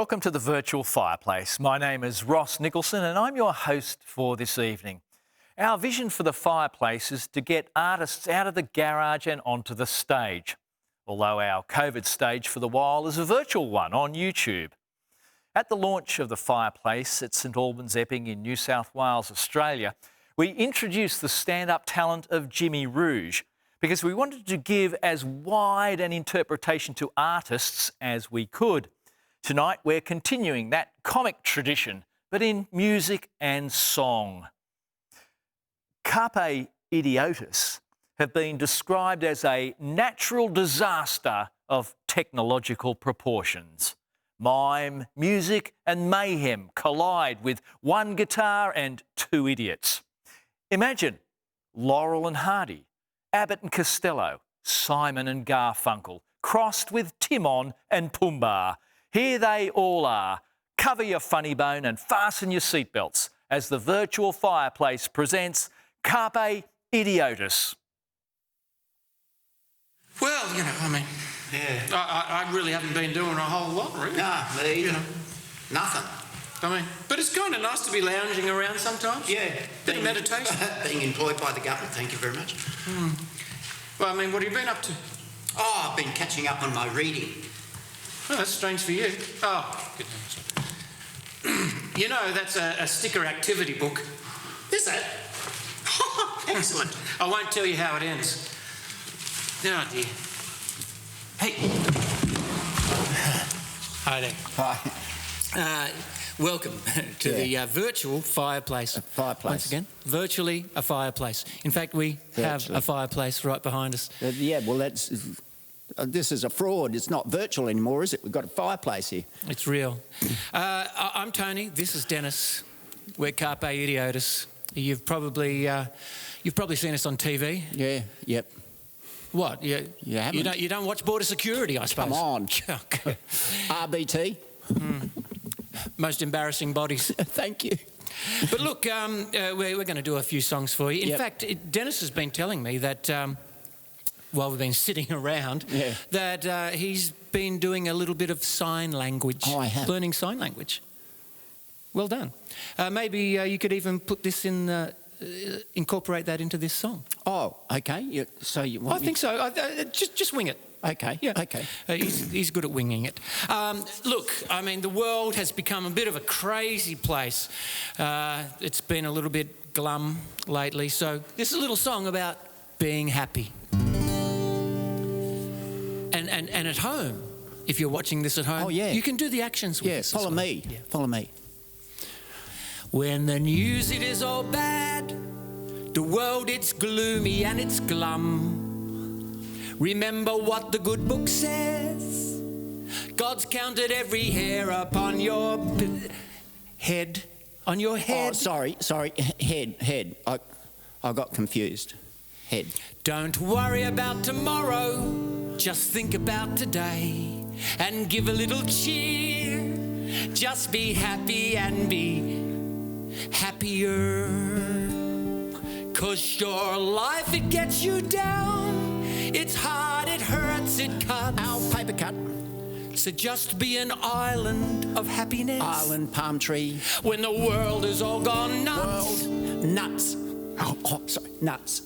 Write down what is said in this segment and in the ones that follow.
Welcome to the virtual fireplace. My name is Ross Nicholson and I'm your host for this evening. Our vision for the fireplace is to get artists out of the garage and onto the stage, although our COVID stage for the while is a virtual one on YouTube. At the launch of the fireplace at St Albans Epping in New South Wales, Australia, we introduced the stand-up talent of Jimmy Rouge because we wanted to give as wide an interpretation to artists as we could. Tonight we're continuing that comic tradition, but in music and song. Carpe, Idiotus have been described as a natural disaster of technological proportions. Mime, music and mayhem collide with one guitar and two idiots. Imagine Laurel and Hardy, Abbott and Costello, Simon and Garfunkel, crossed with Timon and Pumbaa. Here they all are. Cover your funny bone and fasten your seatbelts as the virtual fireplace presents Carpe, Idiotus. Well, I really haven't been doing a whole lot, really. Nah, me either. Nothing. But it's kind of nice to be lounging around sometimes. Yeah. Bit of meditation. Being employed by the government, thank you very much. Well, what have you been up to? Oh, I've been catching up on my reading. Oh, that's strange for you. Oh, good. You know, that's a sticker activity book. Is that? Excellent. I won't tell you how it ends. Oh, dear. Hey. Hi there. Hi. Welcome to the virtual fireplace. A fireplace. Once again, virtually a fireplace. In fact, we have a fireplace right behind us. This is a fraud. It's not virtual anymore, is it? We've got a fireplace here. It's real. I'm Tony. This is Dennis. We're Carpe Idiotus. You've probably seen us on TV. Yeah. Yep. What? You haven't? You don't watch Border Security, I suppose. Come on. Okay. RBT. Most embarrassing bodies. Thank you. But look, we're going to do a few songs for you. In fact, Dennis has been telling me that while we've been sitting around, that he's been doing a little bit of sign language. Oh, I have. Learning sign language. Well done. Maybe you could even put this in, incorporate that into this song. Oh, okay. I think so. Just wing it. Okay. Yeah. Okay. He's good at winging it. Look, the world has become a bit of a crazy place. It's been a little bit glum lately, so this is a little song about being happy. And at home, if you're watching this at home, you can do the actions with this. Follow me. Yeah. Follow me. When the news it is all bad, the world it's gloomy and it's glum. Remember what the good book says. God's counted every hair upon your head. On your head. Oh, sorry. Head. I got confused. Head. Don't worry about tomorrow. Just think about today and give a little cheer. Just be happy and be happier. 'Cause your life, it gets you down. It's hard, it hurts, it cuts. Our paper cut. So just be an island of happiness. Island, palm tree. When the world is all gone nuts. Nuts. Oh, sorry. Nuts.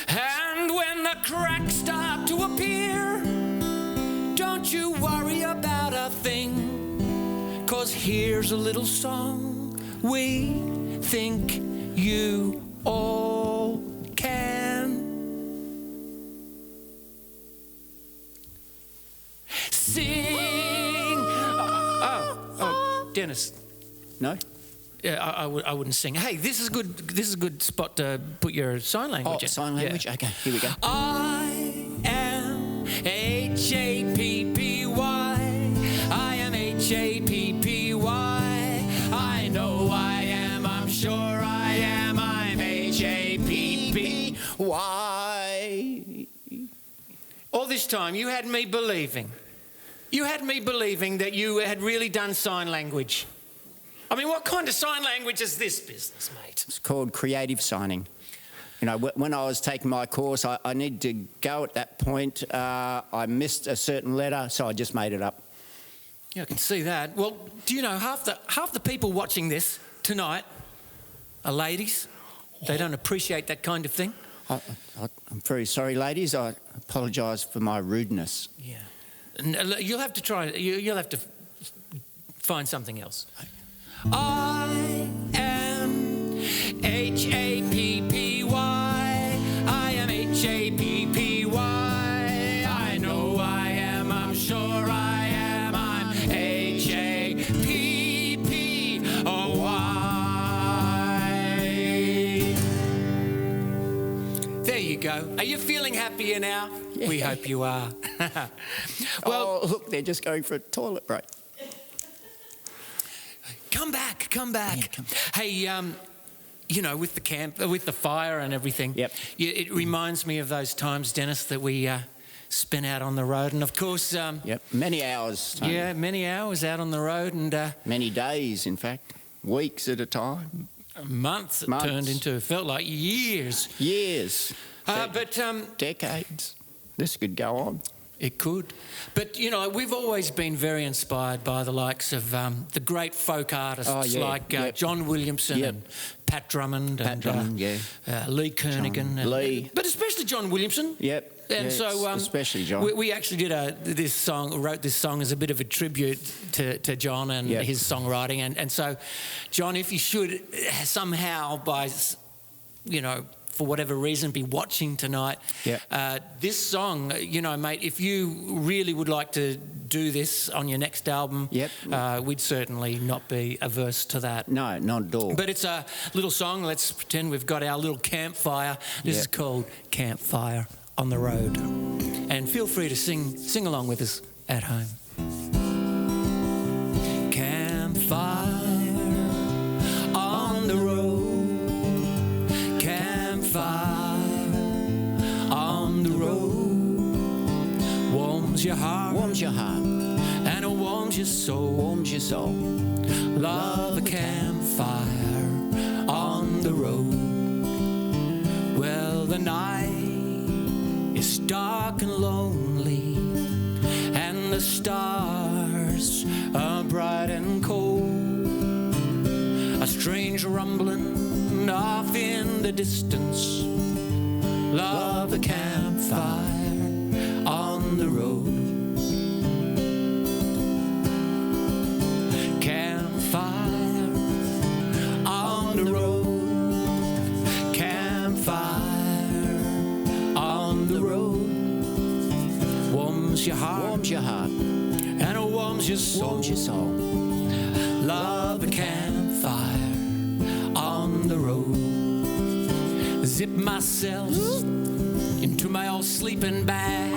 And when the cracks start to appear, don't you worry about a thing. 'Cause here's a little song we think you all can sing. Oh, Dennis. No? Yeah, I wouldn't sing. Hey, this is good. This is a good spot to put your sign language in. Sign language? Yeah. Okay, here we go. I am H-A-P-P-Y. I am H-A-P-P-Y. I know I am. I'm sure I am. I'm H-A-P-P-Y. All this time, you had me believing. You had me believing that you had really done sign language. What kind of sign language is this business, mate? It's called creative signing. When I was taking my course, I needed to go at that point. I missed a certain letter, so I just made it up. Yeah, I can see that. Well, do you know half the people watching this tonight are ladies? They don't appreciate that kind of thing. I'm very sorry, ladies. I apologise for my rudeness. Yeah. You'll have to try. You'll have to find something else. I am Happy. I am Happy. I know I am. I'm sure I am. I'm Happy. There you go. Are you feeling happier now? Yeah. We hope you are. Well, look, they're just going for a toilet break. Come back. Yeah, come. Hey, you know, with the camp, with the fire and everything. Yep. It reminds me of those times, Dennis, that we spent out on the road, and of course. Yep, many hours. Tony. Yeah, many hours out on the road, and Many days, in fact. Weeks at a time. months. It Months. turned into felt like years. Years. But Decades. This could go on. it could. But you know, we've always been very inspired by the likes of the great folk artists like John Williamson and Pat Drummond and Lee Kernaghan. Lee. But especially John Williamson. Yep. And so, especially John. we actually did wrote this song as a bit of a tribute to John and his songwriting. And so, John, if you should somehow for whatever reason, be watching tonight, this song, you know, mate, if you really would like to do this on your next album, we'd certainly not be averse to that. No, not at all. But it's a little song. Let's pretend we've got our little campfire. This is called Campfire on the Road. And feel free to sing along with us at home. Campfire on the road. Campfire on the road. Warms your heart. Warms your heart. And it warms your soul. Warms your soul. Love a campfire on the road. Well, the night is dark and lonely, and the stars are bright and cold. A strange rumbling off in the distance. Love a campfire on the road. Campfire on the road. Campfire on the road. Warms your heart. Warms your heart. And it warms your soul. Warms your soul. Love a campfire on the road. Zip myself into my old sleeping bag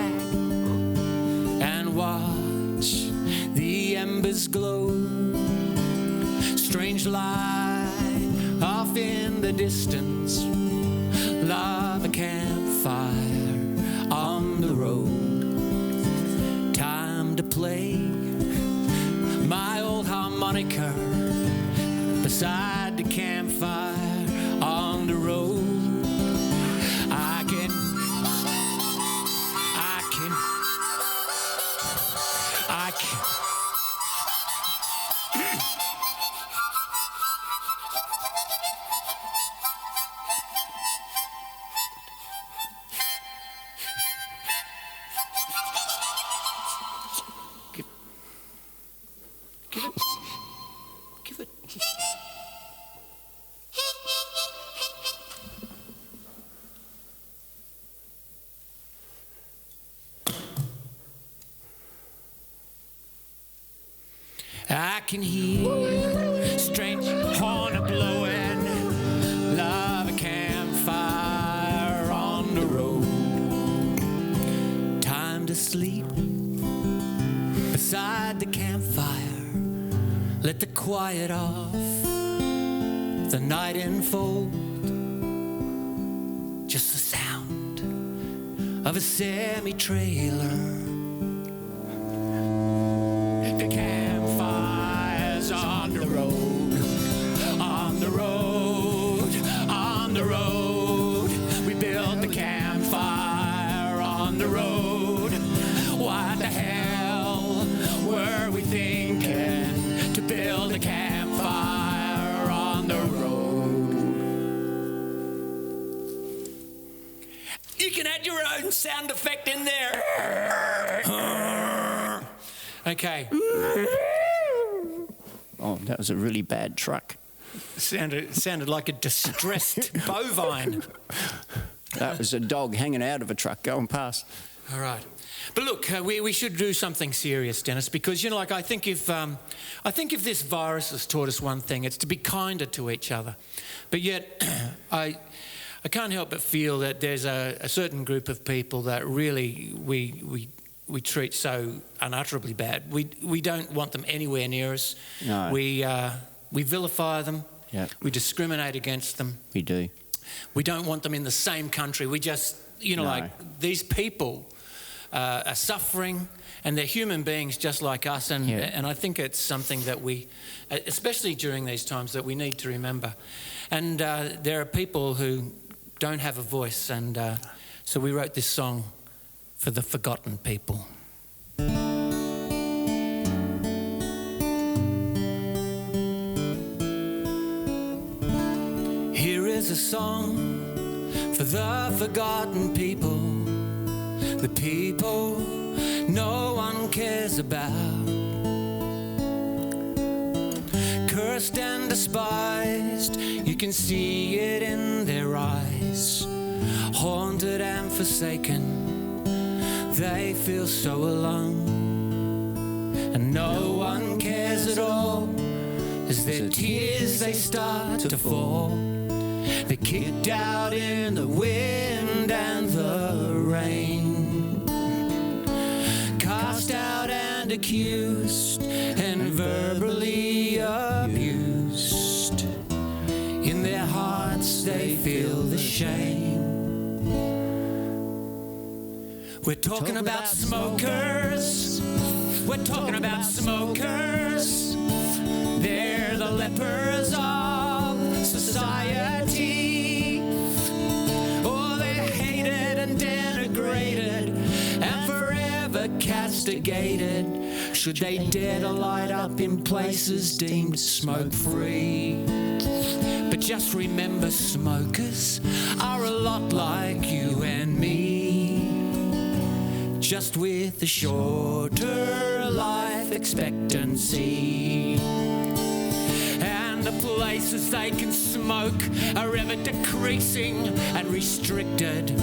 and watch the embers glow. Strange light off in the distance. Love a campfire on the road. Time to play my old harmonica beside the campfire on the road. I can give it. I can hear strange horn a blowing. Love a campfire on the road. Time to sleep beside the campfire. Let the quiet off the night enfold. Just the sound of a semi-trailer. The campfires on the road, on the road, on the road. We built the on the road. What the hell were we thinking? You can add your own sound effect in there. Okay. Oh, that was a really bad truck. Sounded like a distressed bovine. That was a dog hanging out of a truck going past. All right. But look, we should do something serious, Dennis, because, you know, like I think if this virus has taught us one thing, it's to be kinder to each other. But yet, I can't help but feel that there's a certain group of people that really we treat so unutterably bad. We don't want them anywhere near us. No. We vilify them. Yep. We discriminate against them. We do. We don't want them in the same country. We just, you know, No. like these people are suffering, and they're human beings just like us. And I think it's something that we, especially during these times, that we need to remember. And there are people who don't have a voice, and so we wrote this song for the forgotten people. Here is a song for the forgotten people, the people no one cares about, cursed and despised, you can see it in their eyes, haunted and forsaken, they feel so alone, and no one cares at all as their tears they start to fall. They're kicked out in the wind and the rain, cast out and accused and verbally abused. In their hearts they feel the shame. We're talking about smokers. We're talking about smokers. They're the lepers of society. Oh, they're hated and denigrated and forever castigated, should they dare to light up in places deemed smoke-free. But just remember, smokers are a lot like you and me, just with a shorter life expectancy. And the places they can smoke are ever decreasing and restricted,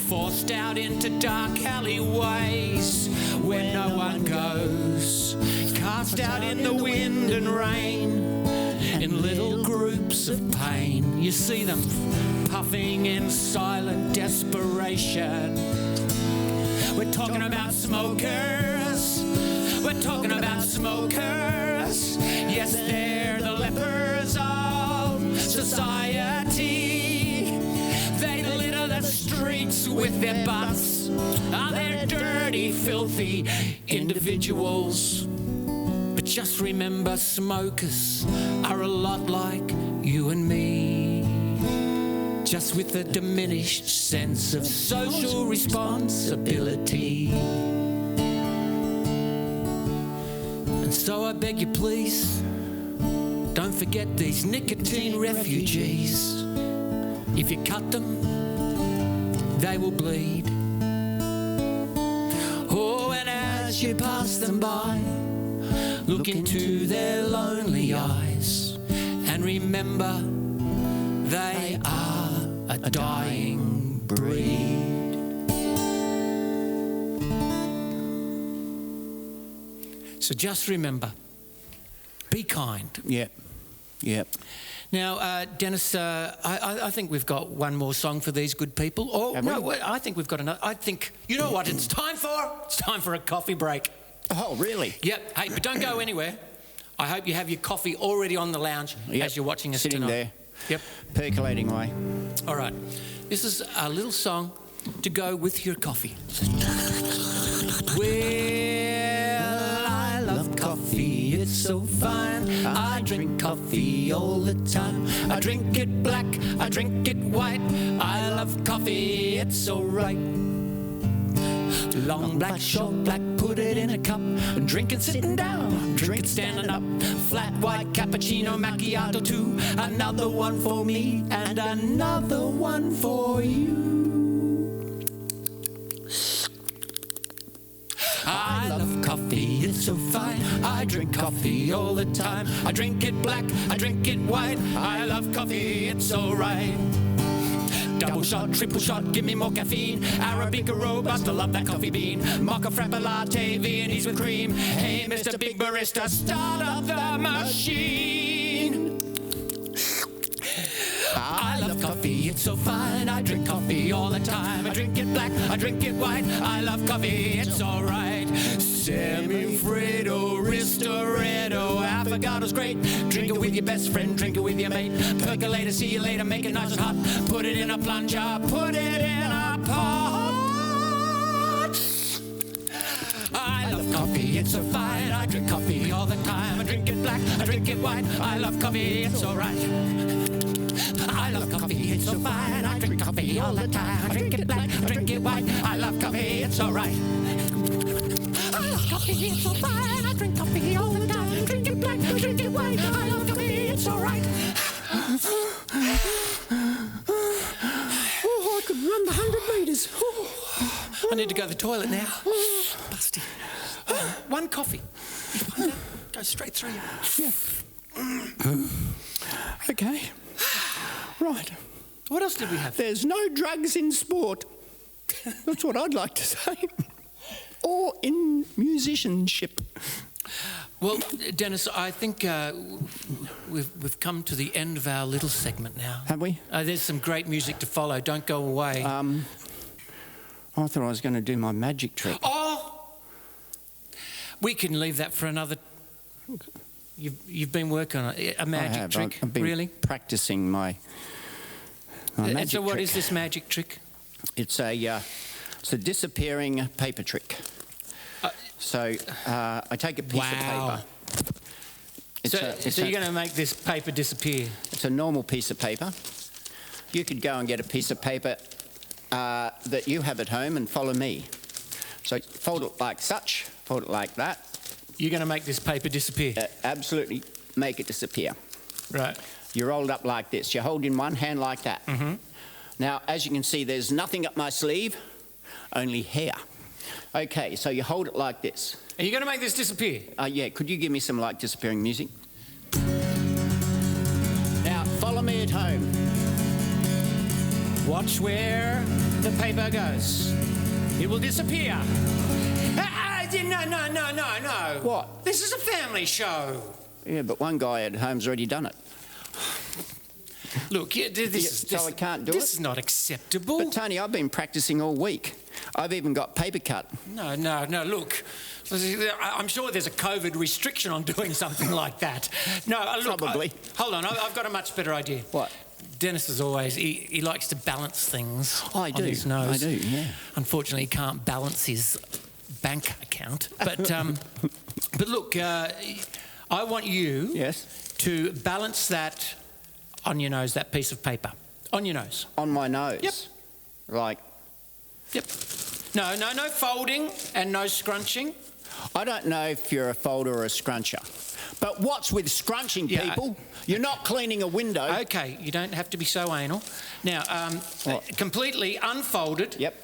forced out into dark alleyways where no one goes, cast out in the wind and rain in little groups of pain. You see them puffing in silent desperation. We're talking about smokers. We're talking about smokers. Yes, they're the lepers of society. They litter the streets with their butts. They're dirty, filthy individuals. But just remember, smokers are a lot like you and me, just with a diminished sense of social responsibility. And so I beg you, please, don't forget these nicotine refugees. If you cut them, they will bleed. Oh, and as you pass them by, look into their lonely eyes and remember, they are a dying breed. So just remember, be kind. Yep. Now, Dennis, I think we've got one more song for these good people. Oh, no, wait, I think we've got another. I think, you know what it's time for? It's time for a coffee break. Oh, really? Yep. Hey, but don't go anywhere. I hope you have your coffee already on the lounge as you're watching us Sitting tonight. there. Yep. Percolating away. All right. This is a little song to go with your coffee. Well, I love coffee, it's so fine. I drink coffee all the time. I drink it black, I drink it white. I love coffee, it's so right. Long black, short black, put it in a cup. Drink it sitting down, drink it standing up. Flat white cappuccino macchiato too. Another one for me and another one for you. I love coffee, it's so fine. I drink coffee all the time. I drink it black, I drink it white. I love coffee, it's alright. Double shot, triple shot, give me more caffeine. Arabica, Robusta, love that coffee bean. Mocha, Frappa, Latte, Viennese with cream. Hey, Mr. Big Barista, start up the machine. I love coffee, it's so fine. I drink coffee all the time. I drink it black, I drink it white. I love coffee, it's alright. Semi-Freddo, Ristoretto, Affogato's great. Drink it with your best friend, drink it with your mate. Percolator, see you later, make it nice and hot. Put it in a plunger, put it in a pot. I love coffee, it's so fine. I drink coffee all the time. I drink it black, I drink it white. I love coffee, it's alright. I love coffee, it's so fine. I drink coffee all the time. I drink it black, I drink it white. I love coffee, it's alright. I love coffee, it's so fine. I drink coffee all the time. I drink it black, I drink it white. I love coffee, it's alright. Oh, I could run the 100 metres. Oh. I need to go to the toilet now. Busty. One coffee. You find that? Go straight through. Yeah. Okay. Right. What else did we have? There's no drugs in sport. That's what I'd like to say. Or in musicianship. Well, Dennis, I think we've come to the end of our little segment now. Have we? There's some great music to follow. Don't go away. I thought I was going to do my magic trick. Oh! We can leave that for another... You've been working on a magic trick, I've been really? practicing my magic so what trick. is this magic trick? It's a disappearing paper trick. So I take a piece of paper. So you're going to make this paper disappear? It's a normal piece of paper. You could go and get a piece of paper that you have at home and follow me. So fold it like such, fold it like that. You're going to make this paper disappear? Absolutely make it disappear. Right. You roll it up like this. You hold in one hand like that. Mm-hmm. Now, as you can see, there's nothing up my sleeve, only hair. Okay, so you hold it like this. Are you going to make this disappear? Yeah, could you give me some like disappearing music? Now, follow me at home. Watch where the paper goes. It will disappear. No. What? This is a family show. Yeah, but one guy at home's already done it. Look, So I can't do it? This is not acceptable. But Tony, I've been practicing all week. I've even got paper cut. No, look. I'm sure there's a COVID restriction on doing something like that. No, look. Probably. Hold on, I've got a much better idea. What? Dennis is always, he likes to balance things I do. on his nose. I do, yeah. Unfortunately, he can't balance his bank account. But look, I want you to balance that on your nose, that piece of paper. On your nose. On my nose? Yep. Like? Yep. No folding and no scrunching. I don't know if you're a folder or a scruncher. But what's with scrunching, people? You're not cleaning a window. Okay, you don't have to be so anal. Now, completely unfolded. Yep.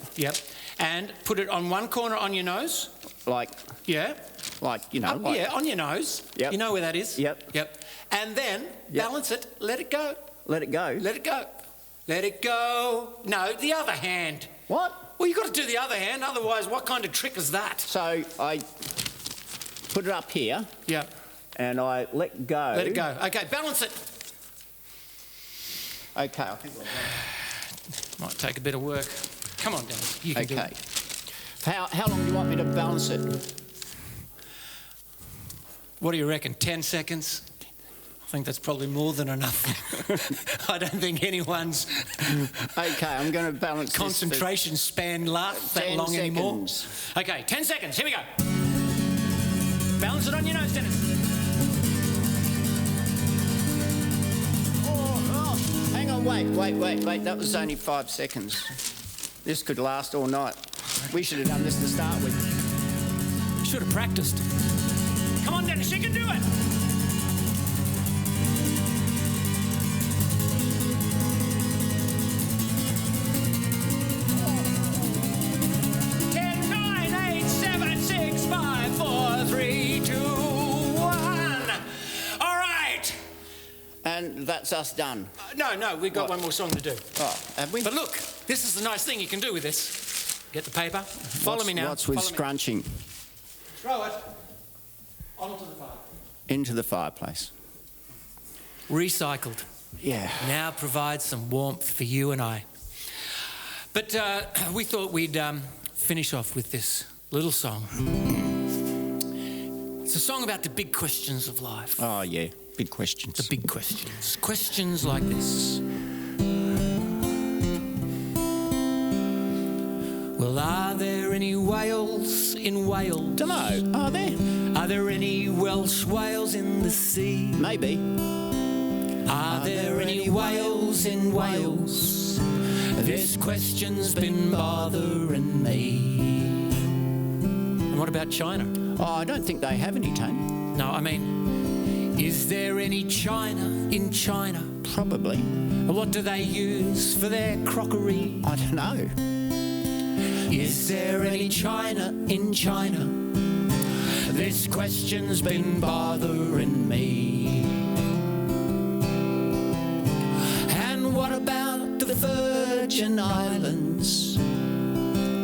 And put it on one corner on your nose. Like? Yeah. Like, you know. Yeah, on your nose. Yep. You know where that is? Yep. And then balance it, let it go. Let it go? Let it go. Let it go. No, the other hand. What? Well, you've got to do the other hand, otherwise what kind of trick is that? So I put it up here. Yeah. And I let go. Let it go. Okay, balance it. Okay, I think we'll go. Might take a bit of work. Come on, Dennis. You can do it. How long do you want me to balance it? What do you reckon, 10 seconds? I think that's probably more than enough. I don't think anyone's Okay, I'm going to balance concentration span lasts that long anymore. Okay, 10 seconds. Here we go. Balance it on your nose, Dennis. Oh, hang on, wait. That was only 5 seconds. This could last all night. We should have done this to start with. Should have practiced. Come on, Dennis, you can do it. And that's us done. No, we've got one more song to do. Oh, have we? But look, this is the nice thing you can do with this. Get the paper. Follow me now. What's with Follow me. scrunching? Throw it onto the fire. Into the fireplace. Recycled. Yeah. Now provides some warmth for you and I. But we thought we'd finish off with this little song. It's a song about the big questions of life. Oh, yeah. Big questions. The big questions. Questions like this. Well, are there any whales in Wales? Dunno. Are there? Are there any Welsh whales in the sea? Maybe. Are there any whales in Wales? This question's been bothering me. And what about China? Oh, I don't think they have any, Tone. No, I mean, is there any China in China? Probably. What do they use for their crockery? I don't know. Is there any China in China? This question's been bothering me. And what about the Virgin Islands?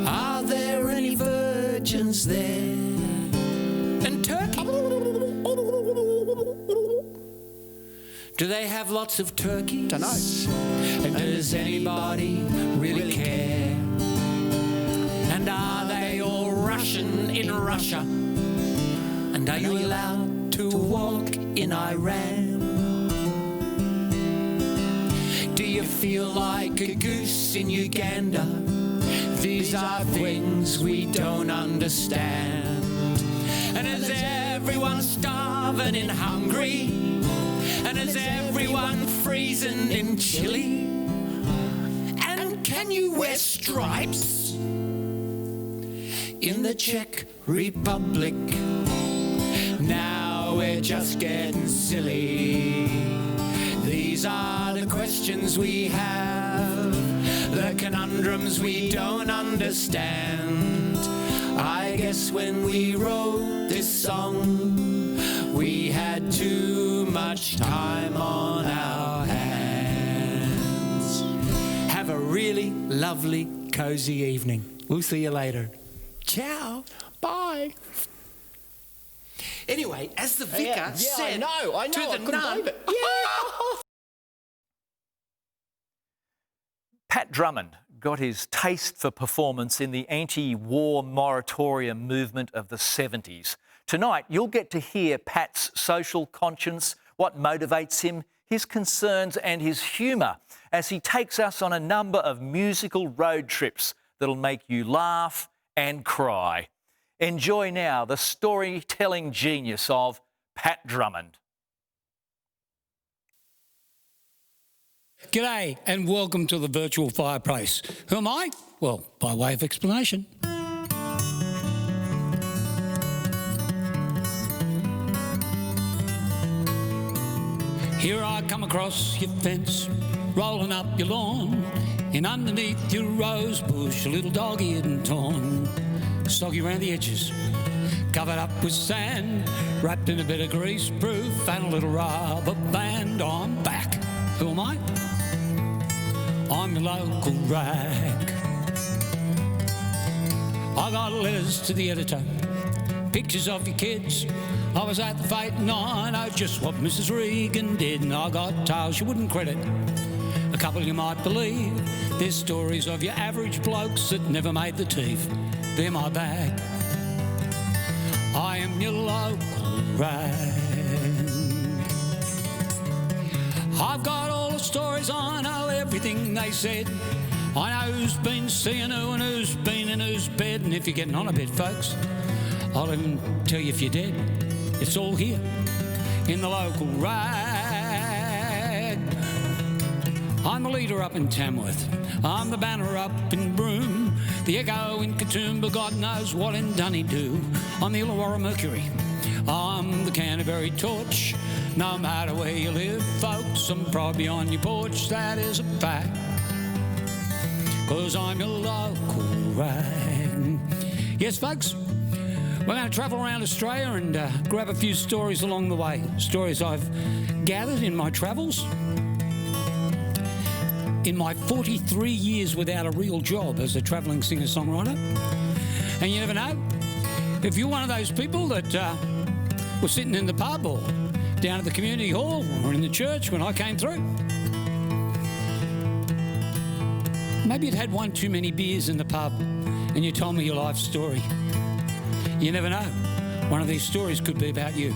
Are there any virgins there? And Turkey? Do they have lots of turkeys? Dunno. And does anybody really care? And are they all Russian in Russia? And are you allowed to walk in Iran? Do you feel like a goose in Uganda? These are things we don't understand. And is everyone starving in Hungary? And is everyone freezing in Chile? And can you wear stripes in the Czech Republic? Now we're just getting silly. These are the questions we have, the conundrums we don't understand. I guess when we wrote this song, we had too much time on our hands. Have a really lovely, cozy evening. We'll see you later. Ciao. Bye. Anyway, as the vicar said I know, to I the couldn't nun... believe it. Yeah. Pat Drummond got his taste for performance in the anti-war moratorium movement of the 70s. Tonight, you'll get to hear Pat's social conscience, what motivates him, his concerns and his humour as he takes us on a number of musical road trips that'll make you laugh and cry. Enjoy now the storytelling genius of Pat Drummond. G'day and welcome to the virtual fireplace. Who am I? Well, by way of explanation. Here I come across your fence, rolling up your lawn, and underneath your rose bush, a little dog-eared and torn, soggy round the edges, covered up with sand, wrapped in a bit of greaseproof and a little rubber band. I'm back. Who am I? I'm your local rag. I got letters to the editor, pictures of your kids. I was at the fete and I know just what Mrs. Regan did. And I got tales you wouldn't credit, a couple you might believe. There's stories of your average blokes that never made the teeth. They're my bag. I am your local rag. I've got all the stories, I know everything they said. I know who's been seeing who and who's been in whose bed. And if you're getting on a bit, folks, I'll even tell you if you're dead. It's all here in the local rag. I'm the leader up in Tamworth. I'm the banner up in Broome. The echo in Katoomba, God knows what in Dunedoo. I'm the Illawarra Mercury. I'm the Canterbury Torch. No matter where you live, folks, I'm probably on your porch. That is a fact, 'cause I'm your local rag. Yes, folks, We're going to travel around Australia and grab a few stories along the way. Stories I've gathered in my travels. In my 43 years without a real job as a travelling singer-songwriter. And you never know, if you're one of those people that were sitting in the pub or down at the community hall or in the church when I came through, maybe you'd had one too many beers in the pub and you told me your life story. You never know. One of these stories could be about you.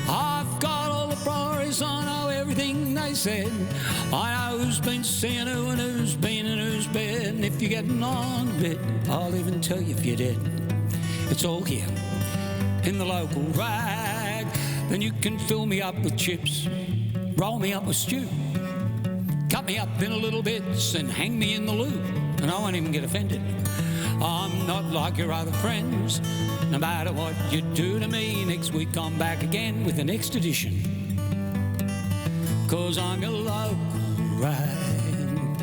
I've got all the priorities, I know everything they said. I know who's been seeing who and who's been in whose bed. And if you're getting on a bit, I'll even tell you if you're dead. It's all here in the local rag. Then you can fill me up with chips, roll me up with stew, cut me up in a little bits and hang me in the loo, and I won't even get offended. I'm not like your other friends. No matter what you do to me, next week I'm back again with the next edition. 'Cause I'm your local rag.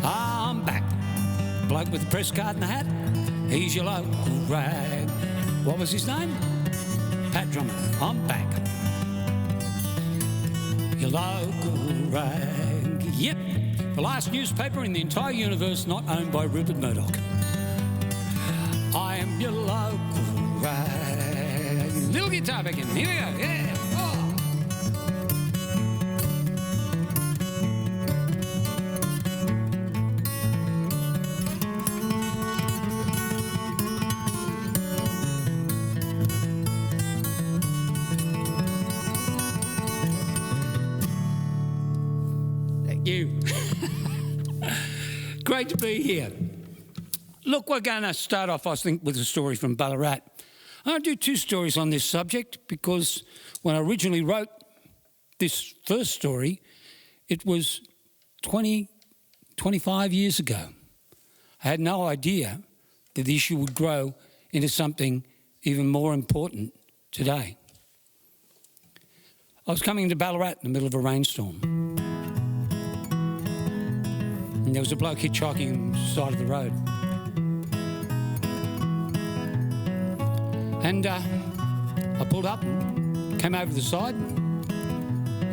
I'm back. Bloke with the press card and the hat, he's your local rag. What was his name? Pat Drummond. I'm back. Your local rag. Yep. The last newspaper in the entire universe not owned by Rupert Murdoch. I am your local rag. Little guitar back in. Here we go. Yeah. Oh. Thank you. Great to be here. Look, we're going to start off, I think, with a story from Ballarat. I'm going to do two stories on this subject because when I originally wrote this first story, it was 25 years ago. I had no idea that the issue would grow into something even more important today. I was coming into Ballarat in the middle of a rainstorm. And there was a bloke hitchhiking on the side of the road. And I pulled up, came over the side.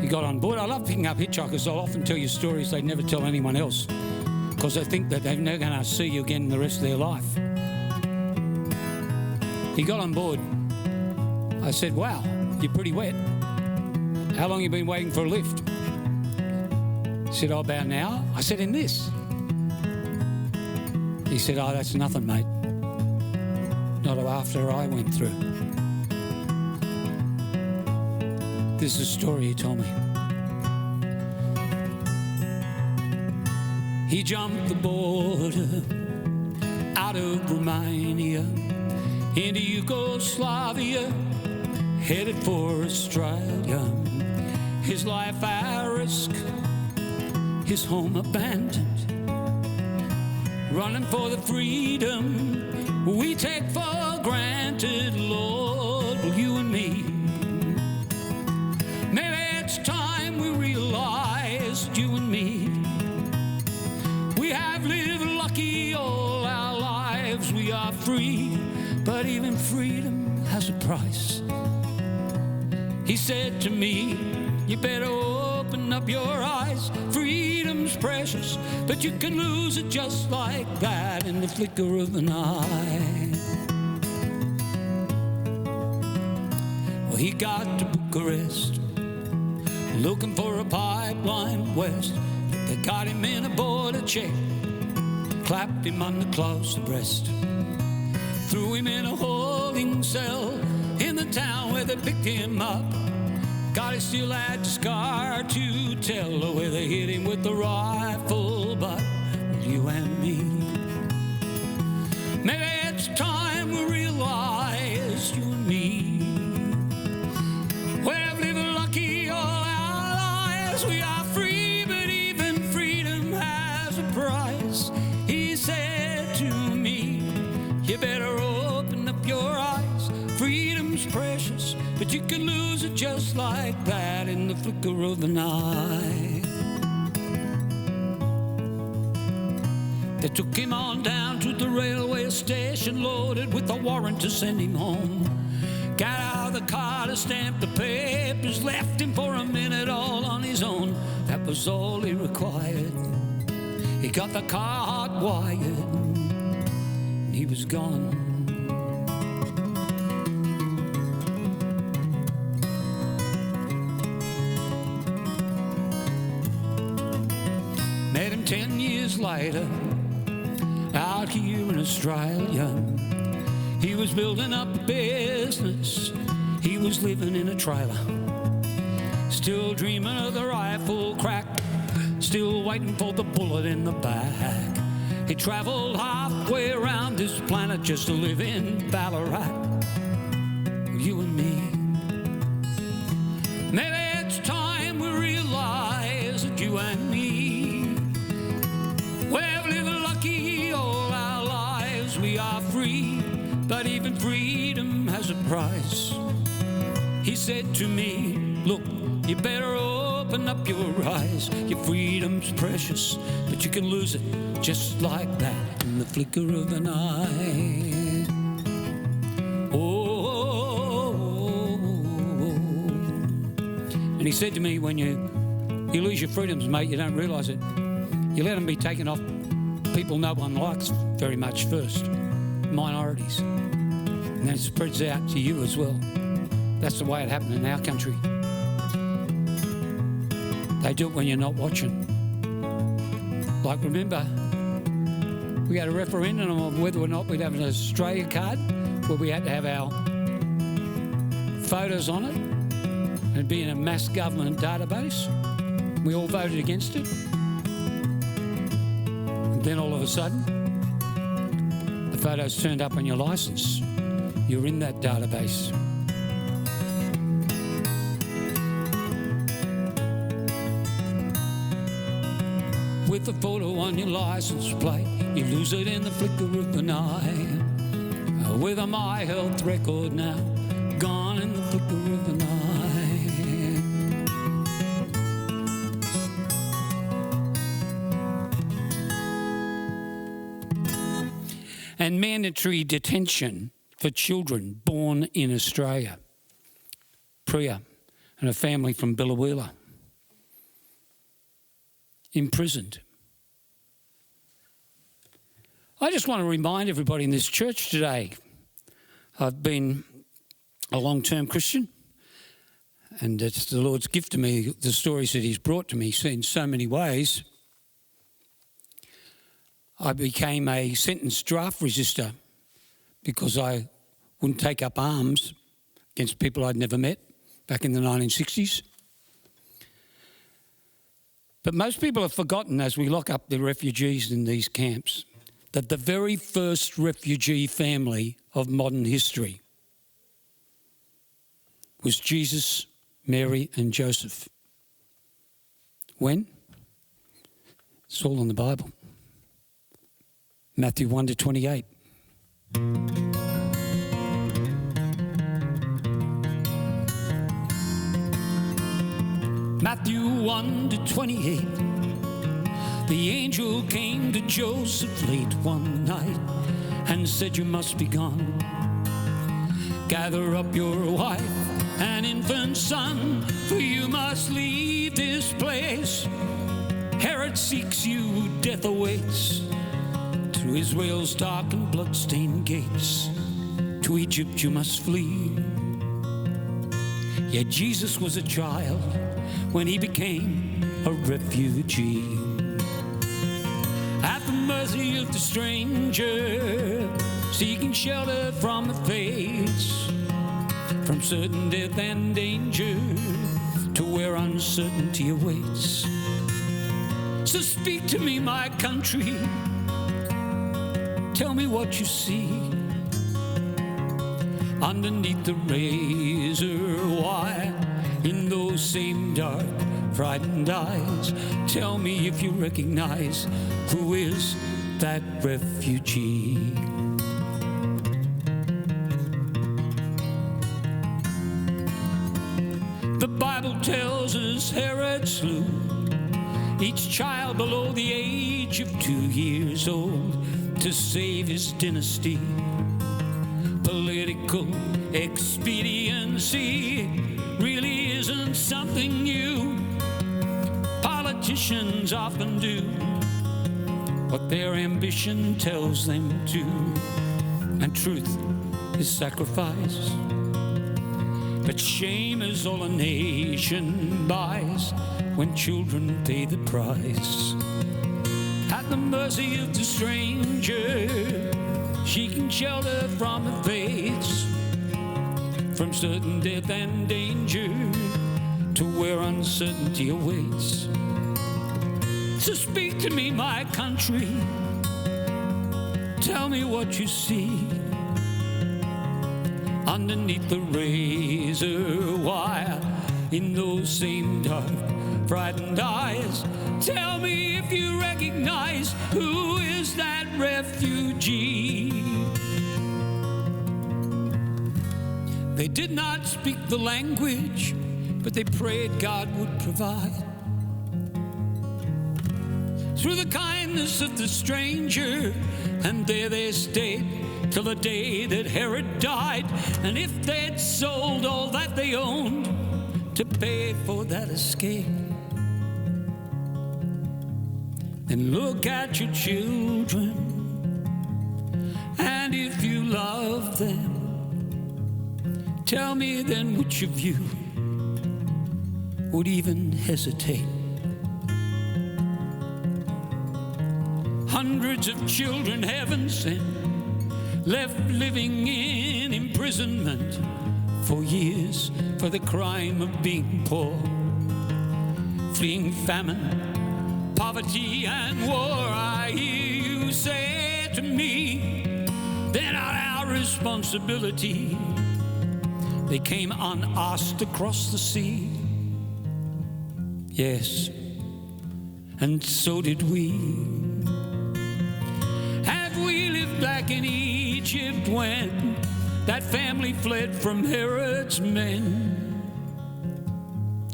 He got on board. I love picking up hitchhikers. I'll often tell you stories they never tell anyone else because they think that they're never going to see you again in the rest of their life. He got on board. I said, wow, you're pretty wet. How long have you been waiting for a lift? He said, oh, about an hour. I said, in this? He said, oh, that's nothing, mate. Not after I went through. This is a story he told me. He jumped the border out of Romania into Yugoslavia, headed for Australia. His life at risk, his home abandoned, running for the freedom we take for granted, Lord, you and me. Maybe it's time we realize, you and me, we have lived lucky all our lives. We are free, but even freedom has a price. He said to me, you better open up your eyes. Freedom's precious, but you can lose it just like that in the flicker of an eye. Well, he got to Bucharest, looking for a pipeline west. They got him in a border check, clapped him on the close breast, threw him in a holding cell in the town where they picked him up. God, he still had a scar to tell where they hit him with the rifle, but you and me, maybe it's time we realize, you and me, we've lived lucky all our lives. We are free, but even freedom has a price. He said to me, you better open up your eyes. Freedom's precious, but you can lose it just like that in the flicker of an eye. They took him on down to the railway station, loaded with a warrant to send him home. Got out of the car to stamp the papers, left him for a minute all on his own. That was all he required. He got the car hot-wired, and he was gone. Met him 10 years later, out here in Australia. He was building up a business, he was living in a trailer. Still dreaming of the rifle crack, still waiting for the bullet in the back. He travelled halfway around this planet just to live in Ballarat. You and me. Maybe it's time we realise that you and me, we've lived lucky all our lives. We are free, but even freedom has a price. He said to me, look, you better open up your eyes. Your freedom's precious, but you can lose it just like that in the flicker of an eye. Oh. And he said to me, when you lose your freedoms, mate, you don't realise it. You let them be taken off people no one likes very much first, minorities. And then it spreads out to you as well. That's the way it happened in our country. They do it when you're not watching. Like, remember, we had a referendum on whether or not we'd have an Australia card, where we had to have our photos on it and be in a mass government database. We all voted against it. And then all of a sudden, the photos turned up on your licence. You're in that database. With the photo on your license plate, you lose it in the flicker of an eye. With a My Health record now, gone in the flicker of an eye. And mandatory detention for children born in Australia. Priya and a family from Biloela, imprisoned. I just want to remind everybody in this church today, I've been a long-term Christian, and it's the Lord's gift to me, the stories that he's brought to me in so many ways. I became a sentenced draft resister because I wouldn't take up arms against people I'd never met back in the 1960s. But most people have forgotten, as we lock up the refugees in these camps, that the very first refugee family of modern history was Jesus, Mary and Joseph. When? It's all in the Bible. Matthew 1-28. Matthew 1-28. The angel came to Joseph late one night and said, you must be gone. Gather up your wife and infant son, for you must leave this place. Herod seeks you, death awaits. Through Israel's dark and blood-stained gates, to Egypt you must flee. Yet Jesus was a child when he became a refugee. At the mercy of the stranger, seeking shelter from the fates, from certain death and danger to where uncertainty awaits. So speak to me, my country, tell me what you see underneath the razor wire, in those same dark, frightened eyes. Tell me if you recognize who is that refugee. The Bible tells us Herod slew each child below the age of 2 years old to save his dynasty. Political expediency really isn't something new. Politicians often do what their ambition tells them to, and truth is sacrifice. But shame is all a nation buys when children pay the price. At the mercy of the stranger, seeking shelter from the fates, from certain death and danger to where uncertainty awaits. So speak to me, my country, tell me what you see underneath the razor wire in those same dark, frightened eyes. Tell me if you recognize who is that refugee. They did not speak the language, but they prayed God would provide. Through the kindness of the stranger, and there they stayed till the day that Herod died. And if they'd sold all that they owned to pay for that escape, then look at your children, and if you love them, tell me then which of you would even hesitate. Hundreds of children heaven sent, left living in imprisonment for years for the crime of being poor, fleeing famine, poverty and war. I hear you say to me, they're not our responsibility. They came unasked across the sea. Yes, and so did we. We lived back in Egypt when that family fled from Herod's men.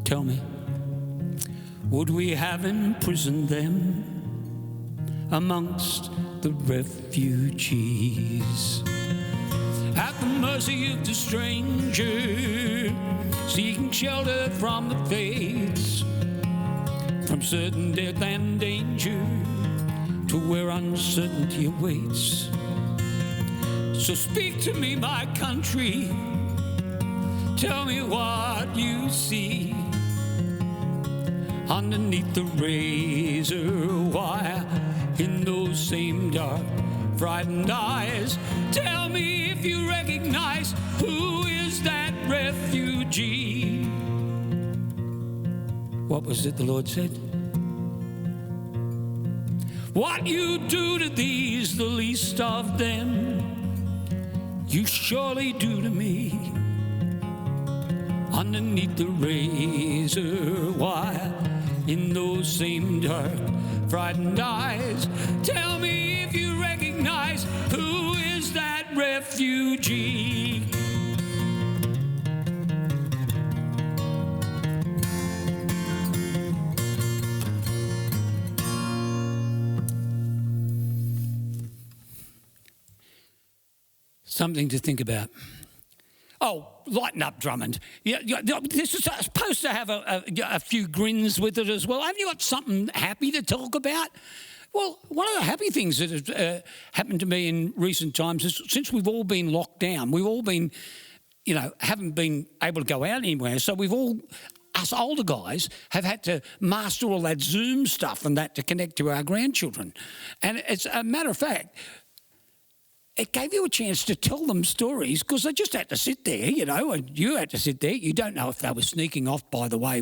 Tell me, would we have imprisoned them amongst the refugees? At the mercy of the stranger, seeking shelter from the fates, from certain death and danger to where uncertainty awaits. So speak to me, my country, tell me what you see underneath the razor wire in those same dark, frightened eyes. Tell me if you recognize who is that refugee. What was it the Lord said? What you do to these, the least of them, you surely do to me. Underneath the razor wire, in those same dark, frightened eyes, tell me if you recognize who is that refugee. Something to think about. Oh, lighten up, Drummond. Yeah, this is supposed to have a few grins with it as well. Haven't you got something happy to talk about? Well, one of the happy things that has happened to me in recent times is since we've all been locked down, we've all been, haven't been able to go out anywhere. So we've all, us older guys, have had to master all that Zoom stuff and that to connect to our grandchildren. And it's a matter of fact, it gave you a chance to tell them stories because they just had to sit there, and you had to sit there. You don't know if they were sneaking off, by the way,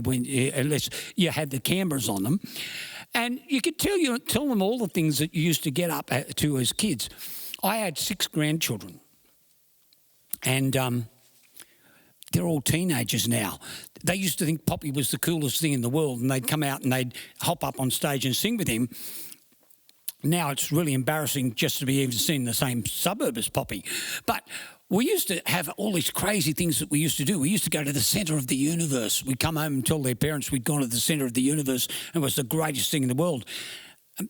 unless you had the cameras on them. And you could tell them all the things that you used to get up to as kids. I had 6 grandchildren, and they're all teenagers now. They used to think Poppy was the coolest thing in the world, and they'd come out and they'd hop up on stage and sing with him. Now it's really embarrassing just to be even seen in the same suburb as Poppy. But we used to have all these crazy things that we used to do. We used to go to the centre of the universe. We'd come home and tell their parents we'd gone to the centre of the universe and it was the greatest thing in the world.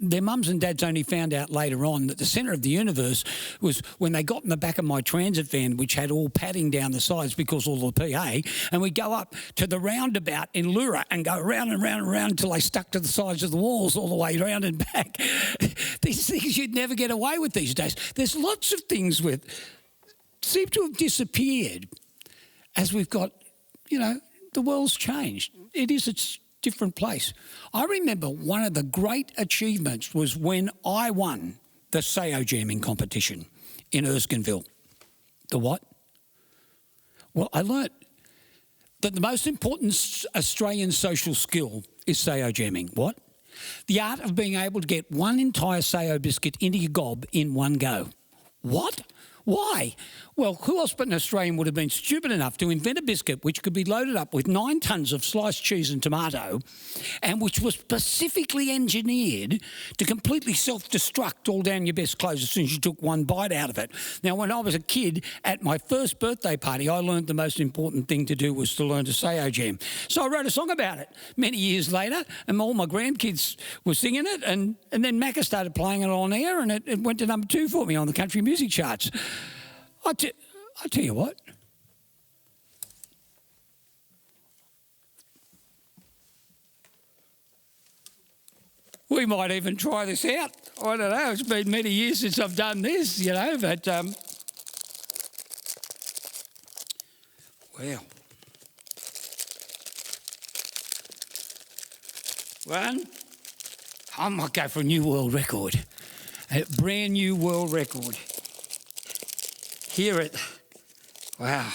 Their mums and dads only found out later on that the centre of the universe was when they got in the back of my transit van, which had all padding down the sides because all the PA, and we'd go up to the roundabout in Lura and go round and round and round until they stuck to the sides of the walls all the way round and back. These things you'd never get away with these days. There's lots of things seem to have disappeared as we've got, the world's changed. It is a different place. I remember one of the great achievements was when I won the Sao jamming competition in Erskineville. The what? Well, I learnt that the most important Australian social skill is Sao jamming. What? The art of being able to get one entire Sao biscuit into your gob in one go. What? Why? Well, who else but an Australian would have been stupid enough to invent a biscuit which could be loaded up with 9 tons of sliced cheese and tomato and which was specifically engineered to completely self-destruct all down your best clothes as soon as you took one bite out of it. Now, when I was a kid, at my first birthday party, I learned the most important thing to do was to learn to Sao jam. So I wrote a song about it many years later, and all my grandkids were singing it, and then Macca started playing it on air, and it went to number 2 for me on the country music charts. I tell you what. We might even try this out. I don't know. It's been many years since I've done this, but well. One. I might go for a new world record. A brand new world record. Hear it. Wow.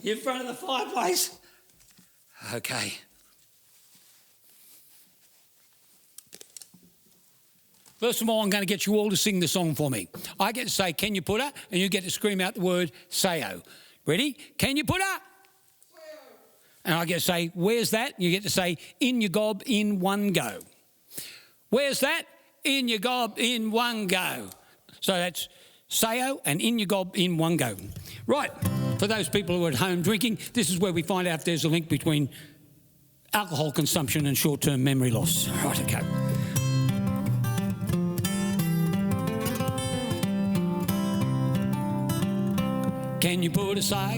In front of the fireplace. Okay. First of all, I'm going to get you all to sing the song for me. I get to say, can you put her? And you get to scream out the word Sao. Ready? Can you put her? And I get to say, where's that? And you get to say, in your gob, in one go. Where's that? In your gob, in one go. So that's Sao and in your gob, in one go. Right, for those people who are at home drinking, this is where we find out if there's a link between alcohol consumption and short-term memory loss. Right, okay. Can you put a Sao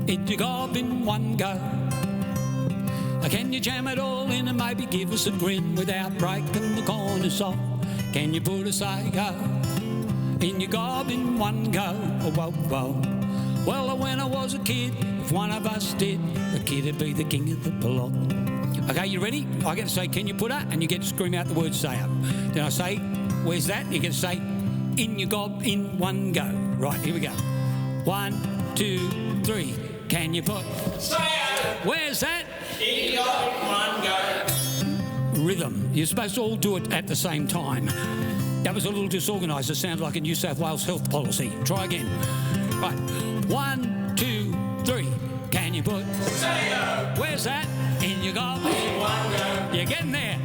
in your gob in one go? Can you jam it all in and maybe give us a grin without breaking the corners off? Can you put a Sao in your gob in one go? Oh, whoa, whoa. Well, when I was a kid, if one of us did, the kid would be the king of the block. Okay, you ready? I get to say, can you put her? And you get to scream out the word Sao. Then I say, where's that? You get to say, in your gob in one go. Right, here we go. 1, 2, 3. Can you put Sao? Where's that? In your gob in one go. Rhythm. You're supposed to all do it at the same time. That was a little disorganised. It sounded like a New South Wales health policy. Try again. Right. 1, 2, 3. Can you put Sao? Where's that? In your gob. In one go. You're getting there.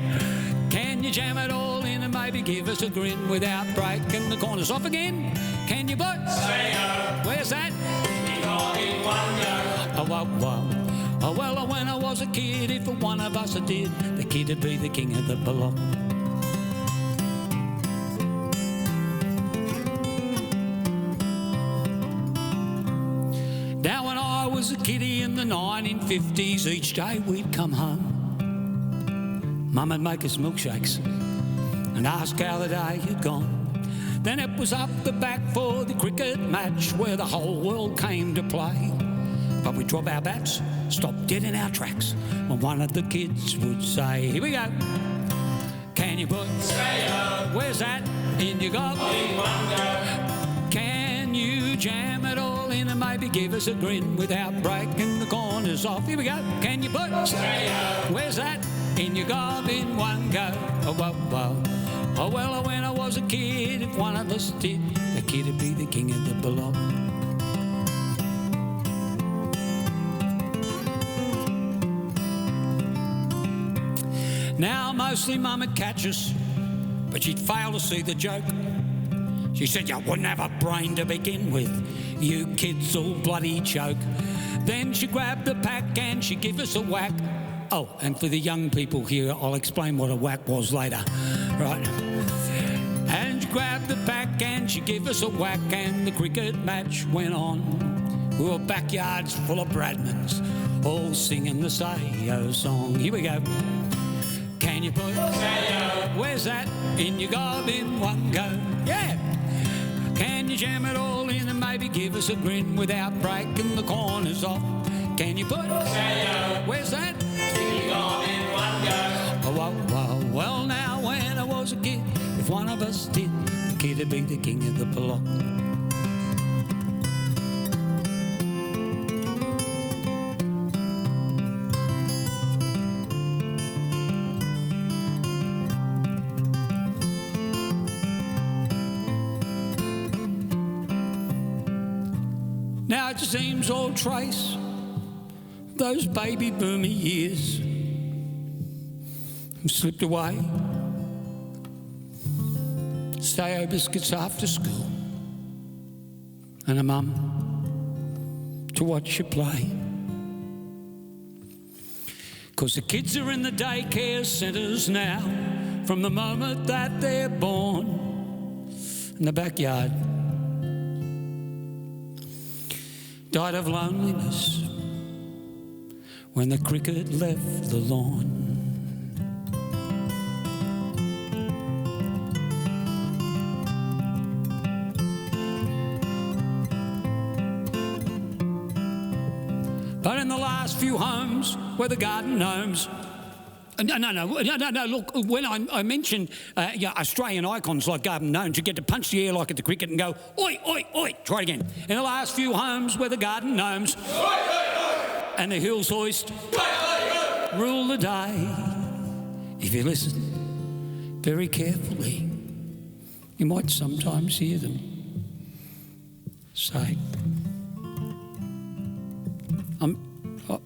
Can you jam it all in and maybe give us a grin without breaking the corners off again? Can you put Sao? Where's that? In your gob in one go. Oh, whoa, whoa. Oh, well, when I was a kid, if one of us did, the kid would be the king of the block. Now, when I was a kiddie in the 1950s, each day we'd come home. Mum would make us milkshakes and ask how the day had gone. Then it was up the back for the cricket match where the whole world came to play. But we'd drop our bats, stop dead in our tracks, when one of the kids would say, here we go. Can you put Sao? Where's that? In your gob? In one go. Can you jam it all in and maybe give us a grin without breaking the corners off? Here we go. Can you put Sao? Where's that? In your gob in one go. Oh, whoa, whoa. Oh, well, when I was a kid, if one of us did, the kid would be the king of the block. Now, mostly Mum would catch us, but she'd fail to see the joke. She said, you wouldn't have a brain to begin with. You kids all bloody choke. Then she grabbed the pack and she gave us a whack. Oh, and for the young people here, I'll explain what a whack was later. Right. And she grabbed the pack and she gave us a whack, and the cricket match went on. We were backyards full of Bradmans, all singing the Sayo song. Here we go. Can you put Sayo, where's that, in your gob in one go? Yeah. Can you jam it all in and maybe give us a grin without breaking the corners off? Can you put Sayo, where's that, in your gob in one go? Oh, oh, oh, well now when I was a kid, if one of us did, the kid would be the king of the block. Now it seems all trace those baby boomer years have slipped away. Sayo biscuits after school, and a mum to watch you play. 'Cause the kids are in the daycare centres now, from the moment that they're born, in the backyard. Died of loneliness when the cricket left the lawn. But in the last few homes where the garden gnomes... No, look, when I mentioned Australian icons like garden gnomes, you get to punch the air like at the cricket and go, oi, oi, oi. Try it again. In the last few homes where the garden gnomes and the hills hoist rule the day, if you listen very carefully, you might sometimes hear them say,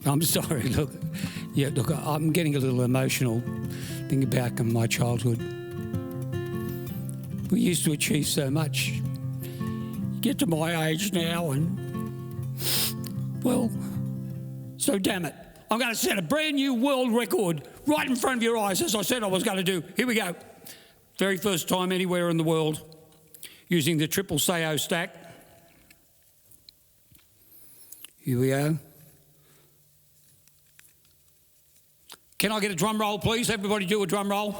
I'm sorry, look. Yeah, look, I'm getting a little emotional thinking back on my childhood. We used to achieve so much. You get to my age now and, well, so damn it. I'm going to set a brand new world record right in front of your eyes, as I said I was going to do. Here we go. Very first time anywhere in the world using the triple Sayo stack. Here we go. Can I get a drum roll, please? Everybody do a drum roll.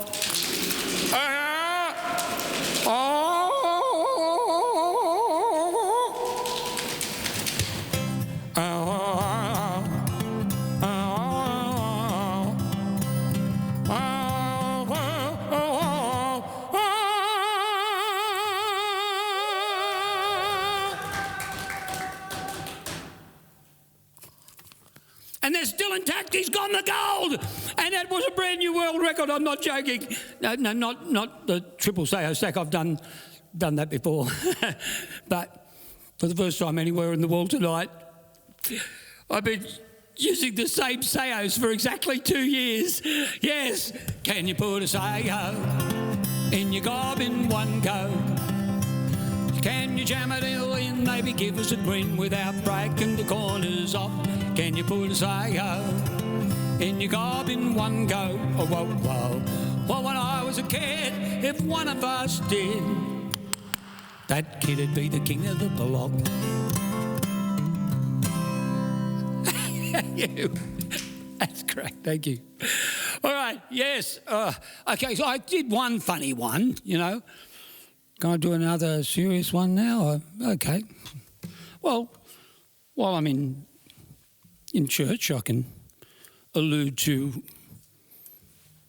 And they're still intact. He's gone the gold. And that was a brand new world record. I'm not joking. No, not the triple Sayo stack. I've done that before. But for the first time anywhere in the world tonight, I've been using the same Sayos for exactly 2 years. Yes. Can you put a Sayo in your gob in one go? Can you jam it in, maybe give us a grin without breaking the corners off? Can you put a Sayo in your gob in one go? Oh, whoa, whoa. Well, when I was a kid, if one of us did, that kid'd be the king of the block. That's great, thank you. All right, yes. Okay, so I did one funny one, you know. Can I do another serious one now? Okay. Well, while I'm in church, I can allude to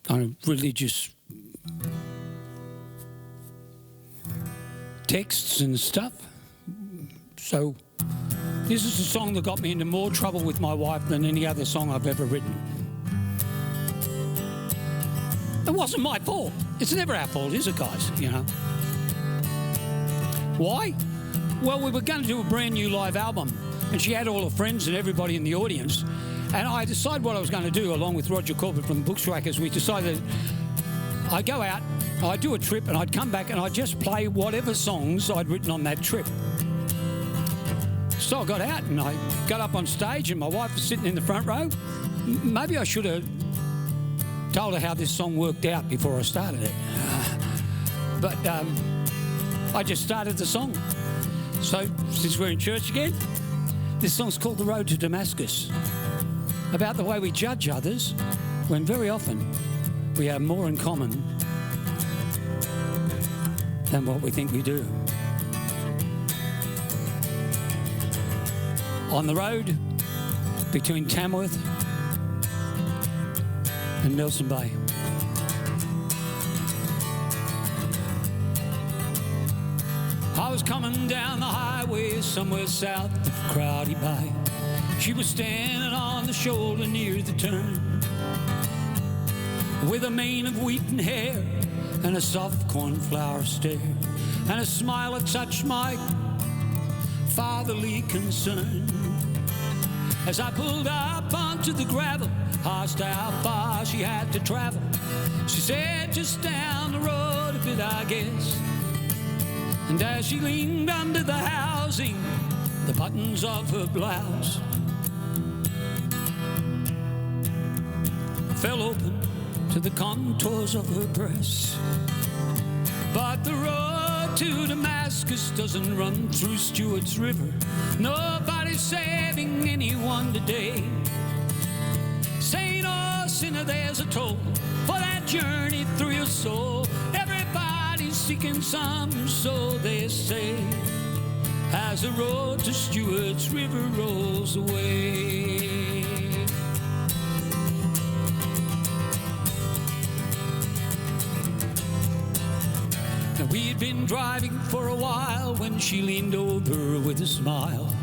kind of religious texts and stuff. So this is a song that got me into more trouble with my wife than any other song I've ever written. It wasn't my fault. It's never our fault, is it, guys? You know. Why? Well, we were going to do a brand new live album, and she had all her friends and everybody in the audience. And I decided what I was going to do, along with Roger Corbett from the Bushwhackers. We decided I'd go out, I'd do a trip, and I'd come back and I'd just play whatever songs I'd written on that trip. So I got out and I got up on stage and my wife was sitting in the front row. Maybe I should have told her how this song worked out before I started it. But I just started the song. So since we're in church again, this song's called The Road to Damascus, about the way we judge others when very often we have more in common than what we think we do. On the road between Tamworth and Nelson Bay. I was coming down the highway somewhere south of Crowdy Bay. She was standing on the shoulder near the turn, with a mane of wheaten hair and a soft cornflower stare, and a smile that touched my fatherly concern. As I pulled up onto the gravel, asked how far she had to travel. She said, just down the road a bit, I guess. And as she leaned under the housing, the buttons of her blouse fell open to the contours of her breasts. But the road to Damascus doesn't run through Stewart's River. Nobody's saving anyone today. Saint or sinner, there's a toll for that journey through your soul. Everybody's seeking some, so they say, as the road to Stewart's River rolls away. Now we'd been driving for a while when she leaned over with a smile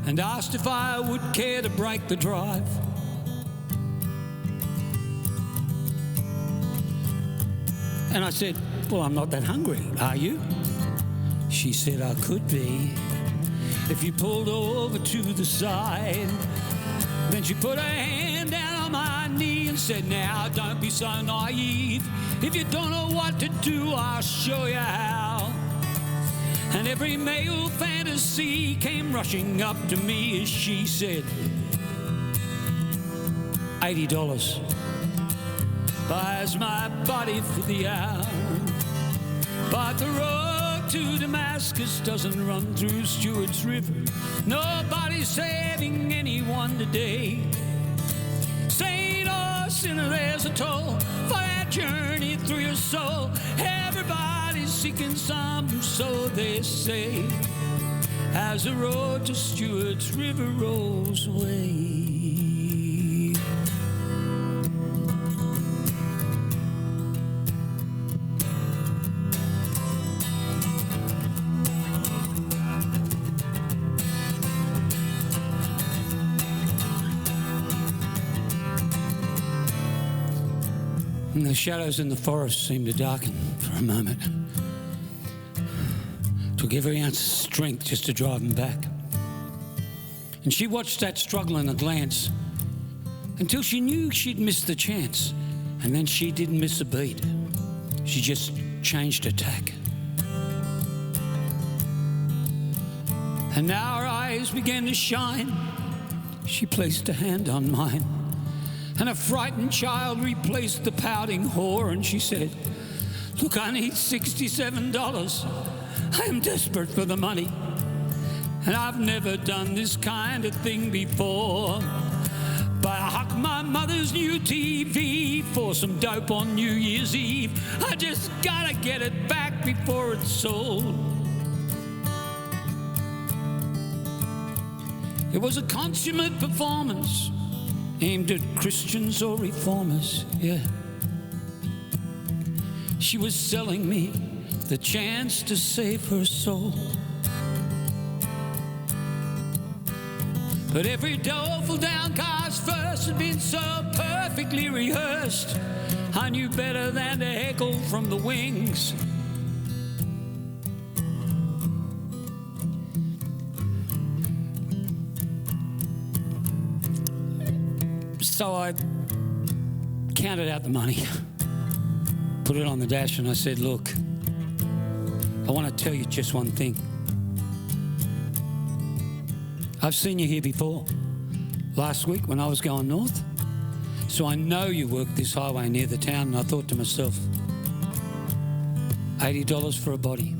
and asked if I would care to break the drive. And I said, well, I'm not that hungry, are you? She said, I could be if you pulled over to the side. Then she put her hand down on my knee and said, now don't be so naive. If you don't know what to do, I'll show you how. And every male fantasy came rushing up to me as she said, $80 buys my body for the hour. But the road to Damascus doesn't run through Stewart's River. Nobody's saving anyone today. Saint or sinner, there's a toll for that journey through your soul. Everybody's seeking some, so they say, as the road to Stewart's River rolls away. And the shadows in the forest seemed to darken for a moment. Took every ounce of strength just to drive him back. And she watched that struggle in a glance until she knew she'd missed the chance. And then she didn't miss a beat. She just changed her tack. And now her eyes began to shine. She placed a hand on mine. And a frightened child replaced the pouting whore, and she said, look, I need $67. I am desperate for the money, and I've never done this kind of thing before. But I hucked my mother's new TV for some dope on New Year's Eve. I just gotta get it back before it's sold. It was a consummate performance aimed at Christians or reformers, yeah. She was selling me the chance to save her soul. But every doleful downcast verse had been so perfectly rehearsed, I knew better than to heckle from the wings. So I counted out the money, put it on the dash and I said, look, I want to tell you just one thing. I've seen you here before, last week when I was going north. So I know you work this highway near the town, and I thought to myself, $80 for a body,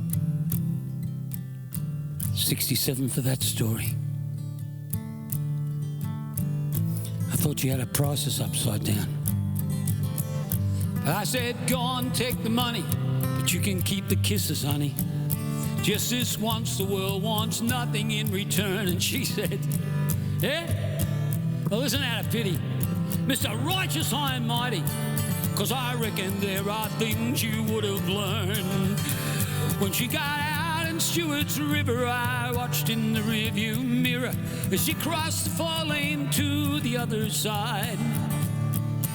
$67 for that story. I thought you had our prices upside down. I said, go on, take the money, but you can keep the kisses, honey. Just this once, the world wants nothing in return. And she said, yeah? Well, isn't that a pity? Mr. Righteous High and Mighty, 'cause I reckon there are things you would have learned. When she got out in Stewart's River, I watched in the rearview mirror as she crossed the 4-lane to the other side.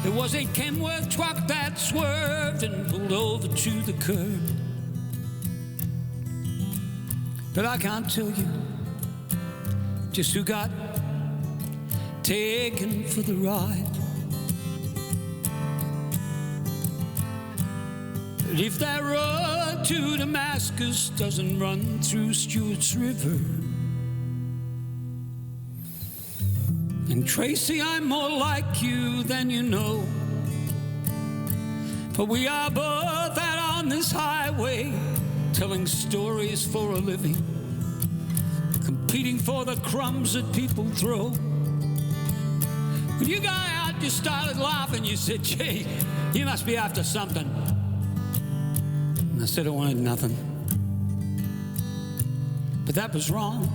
There was a Kenworth truck that swerved and pulled over to the curb. But I can't tell you just who got taken for the ride. But if that road to Damascus doesn't run through Stewart's River, and Tracy, I'm more like you than you know. For we are both out on this highway, telling stories for a living, competing for the crumbs that people throw. When you got out, you started laughing. You said, gee, you must be after something. And I said I wanted nothing. But that was wrong.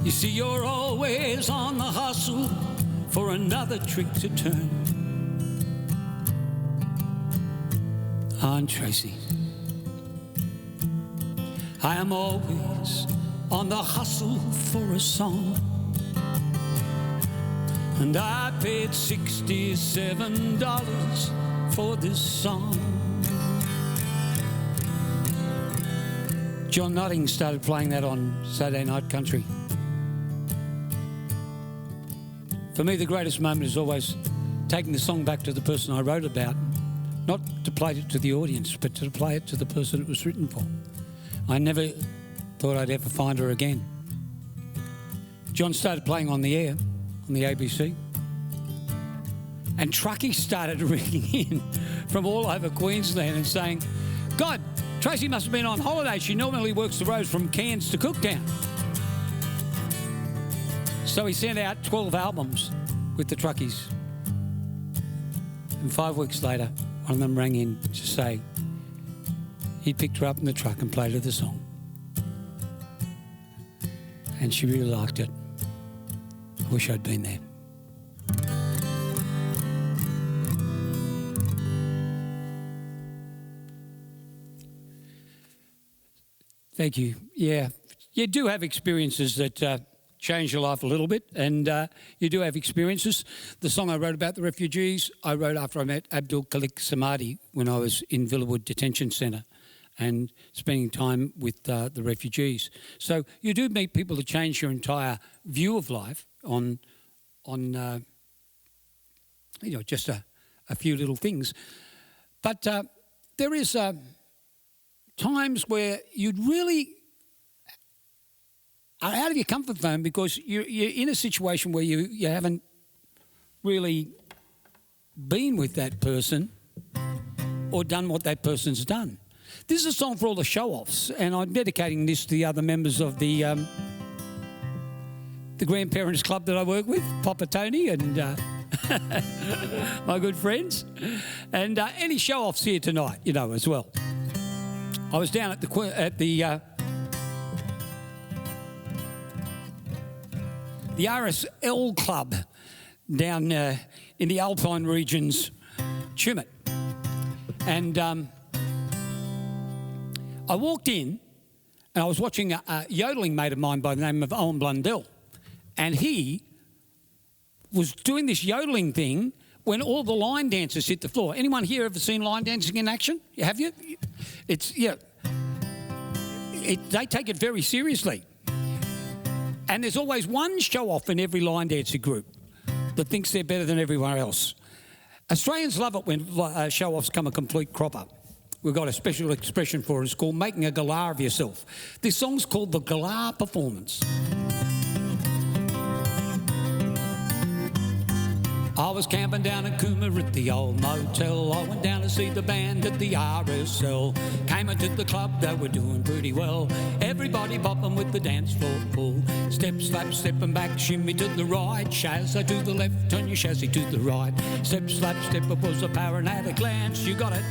You see, you're always on the hustle for another trick to turn. Aunt Tracy, I am always on the hustle for a song, and I paid $67 for this song. John Notting started playing that on Saturday Night Country. For me, the greatest moment is always taking the song back to the person I wrote about, not to play it to the audience, but to play it to the person it was written for. I never thought I'd ever find her again. John started playing on the air, on the ABC, and truckies started ringing in from all over Queensland and saying, God, Tracy must have been on holiday. She normally works the roads from Cairns to Cooktown. So he sent out 12 albums with the truckies. And 5 weeks later, one of them rang in to say he picked her up in the truck and played her the song. And she really liked it. I wish I'd been there. Thank you. Yeah, you do have experiences that change your life a little bit, and you do have experiences. The song I wrote about the refugees, I wrote after I met Abdul Khalik Samadi when I was in Villawood Detention Centre and spending time with the refugees. So you do meet people that change your entire view of life on just a few little things. But there is times where you'd really are out of your comfort zone because you're in a situation where you haven't really been with that person or done what that person's done. This is a song for all the show-offs, and I'm dedicating this to the other members of the grandparents club that I work with, Papa Tony and my good friends, and any show-offs here tonight, as well. I was down at the RSL club down in the Alpine regions, Chumit. And I walked in and I was watching a yodeling mate of mine by the name of Owen Blundell. And he was doing this yodeling thing when all the line dancers hit the floor. Anyone here ever seen line dancing in action? Have you? They take it very seriously. And there's always one show-off in every line dancing group that thinks they're better than everyone else. Australians love it when show-offs come a complete cropper. We've got a special expression for it. It's called making a galah of yourself. This song's called the Galah Performance. I was camping down at Coomera at the old motel. I went down to see the band at the RSL. Came into the club, they were doing pretty well. Everybody popping with the dance floor full. Step, slap, stepping back, shimmy to the right. Shazza to the left, turn your chassis to the right. Step, slap, step, it was a power at a glance. You got it.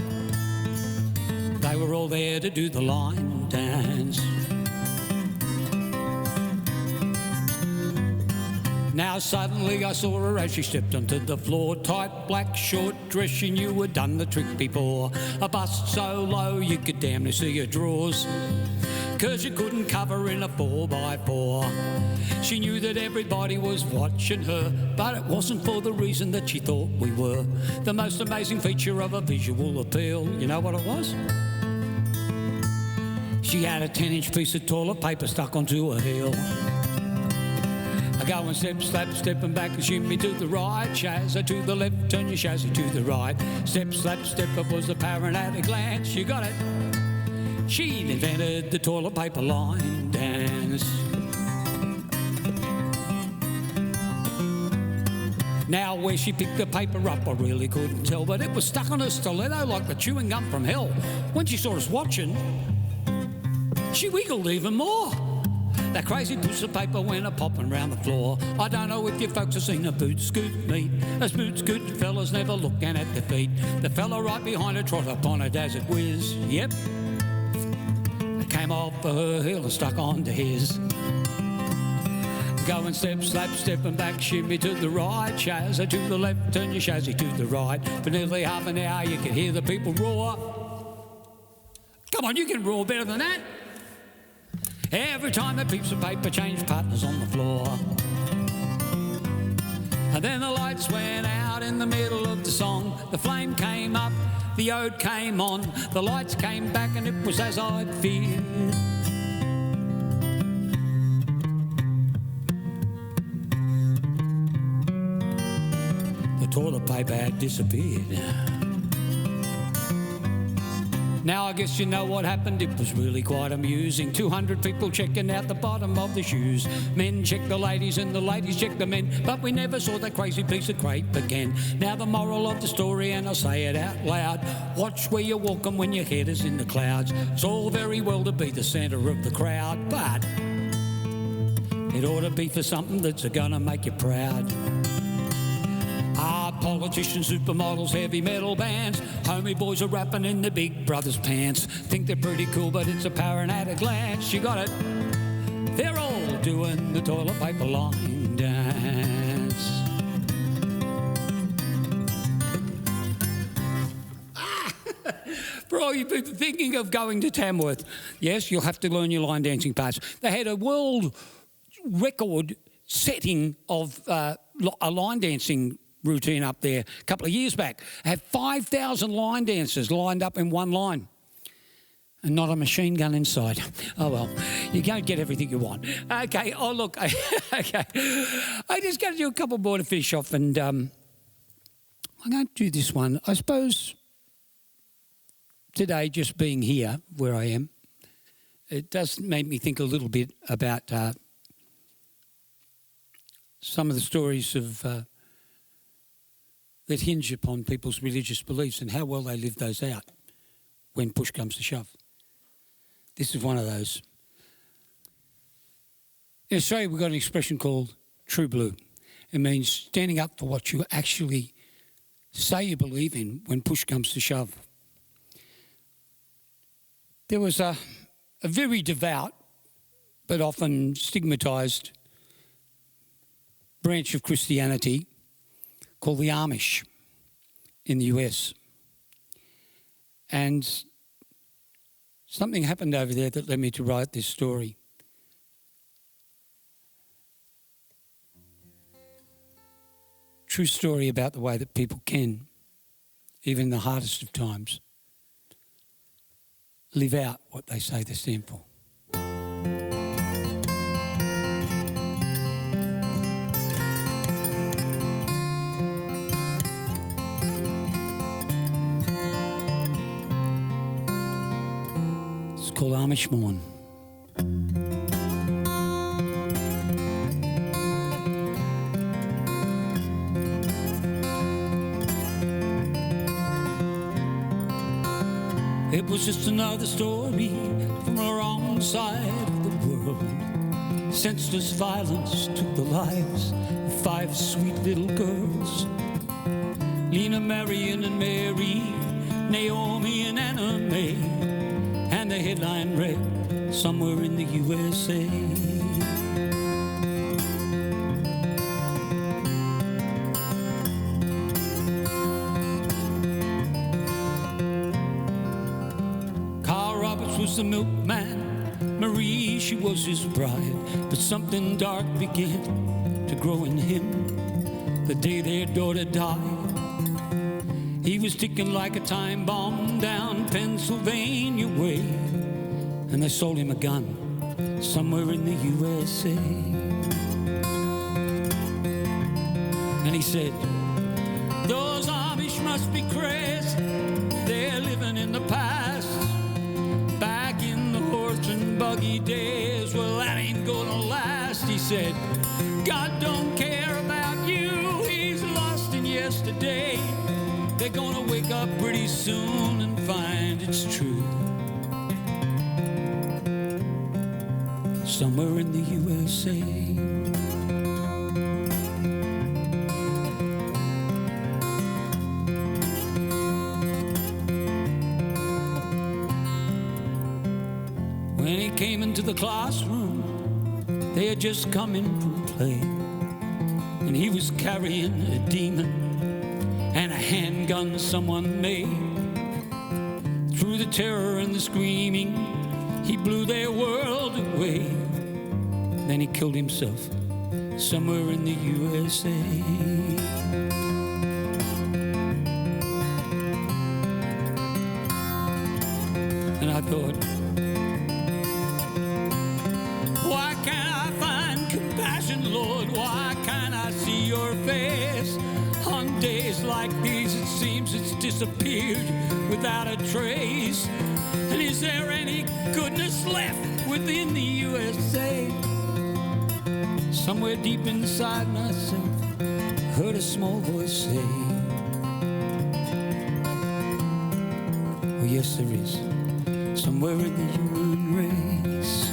They were all there to do the line dance. Now suddenly I saw her as she stepped onto the floor. Tight black short dress, she knew had done the trick before. A bust so low you could damn near see her drawers, 'cause you couldn't cover in a 4x4. She knew that everybody was watching her, but it wasn't for the reason that she thought we were. The most amazing feature of her visual appeal, you know what it was? She had a 10-inch piece of toilet paper stuck onto her heel. I go and step, slap, stepping back and shimmy to the right. Shazza to the left, turn your chassis to the right. Step, slap, step, it was apparent at a glance. You got it. She invented the toilet paper line dance. Now where she picked the paper up I really couldn't tell, but it was stuck on her stiletto like the chewing gum from hell. When she saw us watching, she wiggled even more. That crazy piece of paper went a-popping round the floor. I don't know if you folks have seen a boot scoot meet. Those boot scoot fellas never looking at their feet. The fella right behind her trot up on it as it whiz. Yep. It came off her heel and stuck onto his. Go and step, slap, stepping back, shimmy to the right. Shazza to the left, turn your chassis to the right. For nearly half an hour you could hear the people roar. Come on, you can roar better than that. Every time the piece of paper changed partners on the floor. And then the lights went out in the middle of the song. The flame came up, the ode came on. The lights came back and it was as I'd feared. The toilet paper had disappeared. Now I guess you know what happened, it was really quite amusing. 200 people checking out the bottom of the shoes. Men checked the ladies and the ladies checked the men, but we never saw that crazy piece of crepe again. Now the moral of the story, and I'll say it out loud, watch where you're walking when your head is in the clouds. It's all very well to be the centre of the crowd, but it ought to be for something that's gonna make you proud. Politicians, supermodels, heavy metal bands, homie boys are rapping in the big brother's pants. Think they're pretty cool, but it's apparent at a glance. You got it. They're all doing the toilet paper line dance. For all you people thinking of going to Tamworth, yes, you'll have to learn your line dancing parts. They had a world record setting of a line dancing routine up there a couple of years back. Had 5,000 line dancers lined up in one line. And not a machine gun inside. Oh, well, you don't get everything you want. Okay, oh, look, okay. I just got to do a couple more to finish off, and I'm going to do this one. I suppose today, just being here, where I am, it does make me think a little bit about some of the stories of that hinge upon people's religious beliefs and how well they live those out when push comes to shove. This is one of those. In Australia, we've got an expression called true blue. It means standing up for what you actually say you believe in when push comes to shove. There was a very devout but often stigmatised branch of Christianity called the Amish in the US. And something happened over there that led me to write this story. True story about the way that people can, even in the hardest of times, live out what they say they stand for. called Amish Morn. It was just another story from the wrong side of the world. Senseless violence took the lives of 5 sweet little girls. Lena, Marion and Mary, Naomi and Anna May. And the headline read, somewhere in the USA. Was the milkman, Marie, she was his bride, but something dark began to grow in him the day their daughter died. He was ticking like a time bomb down Pennsylvania way, and they sold him a gun somewhere in the USA. And he said, those Amish must be crazy, they're living in the past. Back in the horse and buggy days, well, that ain't gonna last. He said, God don't care about you, he's lost in yesterday. They're gonna wake up pretty soon and find it's true. Somewhere in the USA. When he came into the classroom, they had just come in from play, and he was carrying a demon and a handgun someone made. Through the terror and the screaming, he blew their world away. Then he killed himself somewhere in the USA. And I thought, why can't I find compassion, Lord? Why can't I see your face? On days like these, it seems it's disappeared without a trace. And is there any goodness left within the USA? Somewhere deep inside myself, heard a small voice say, oh yes there is, somewhere in the human race.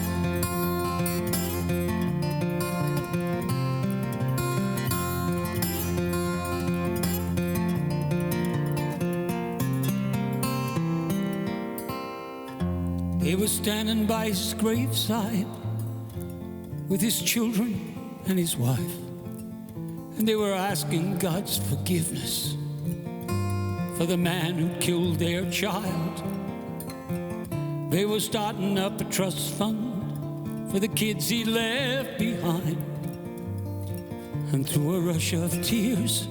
He was standing by his graveside with his children and his wife, and they were asking God's forgiveness for the man who killed their child. They were starting up a trust fund for the kids he left behind, and through a rush of tears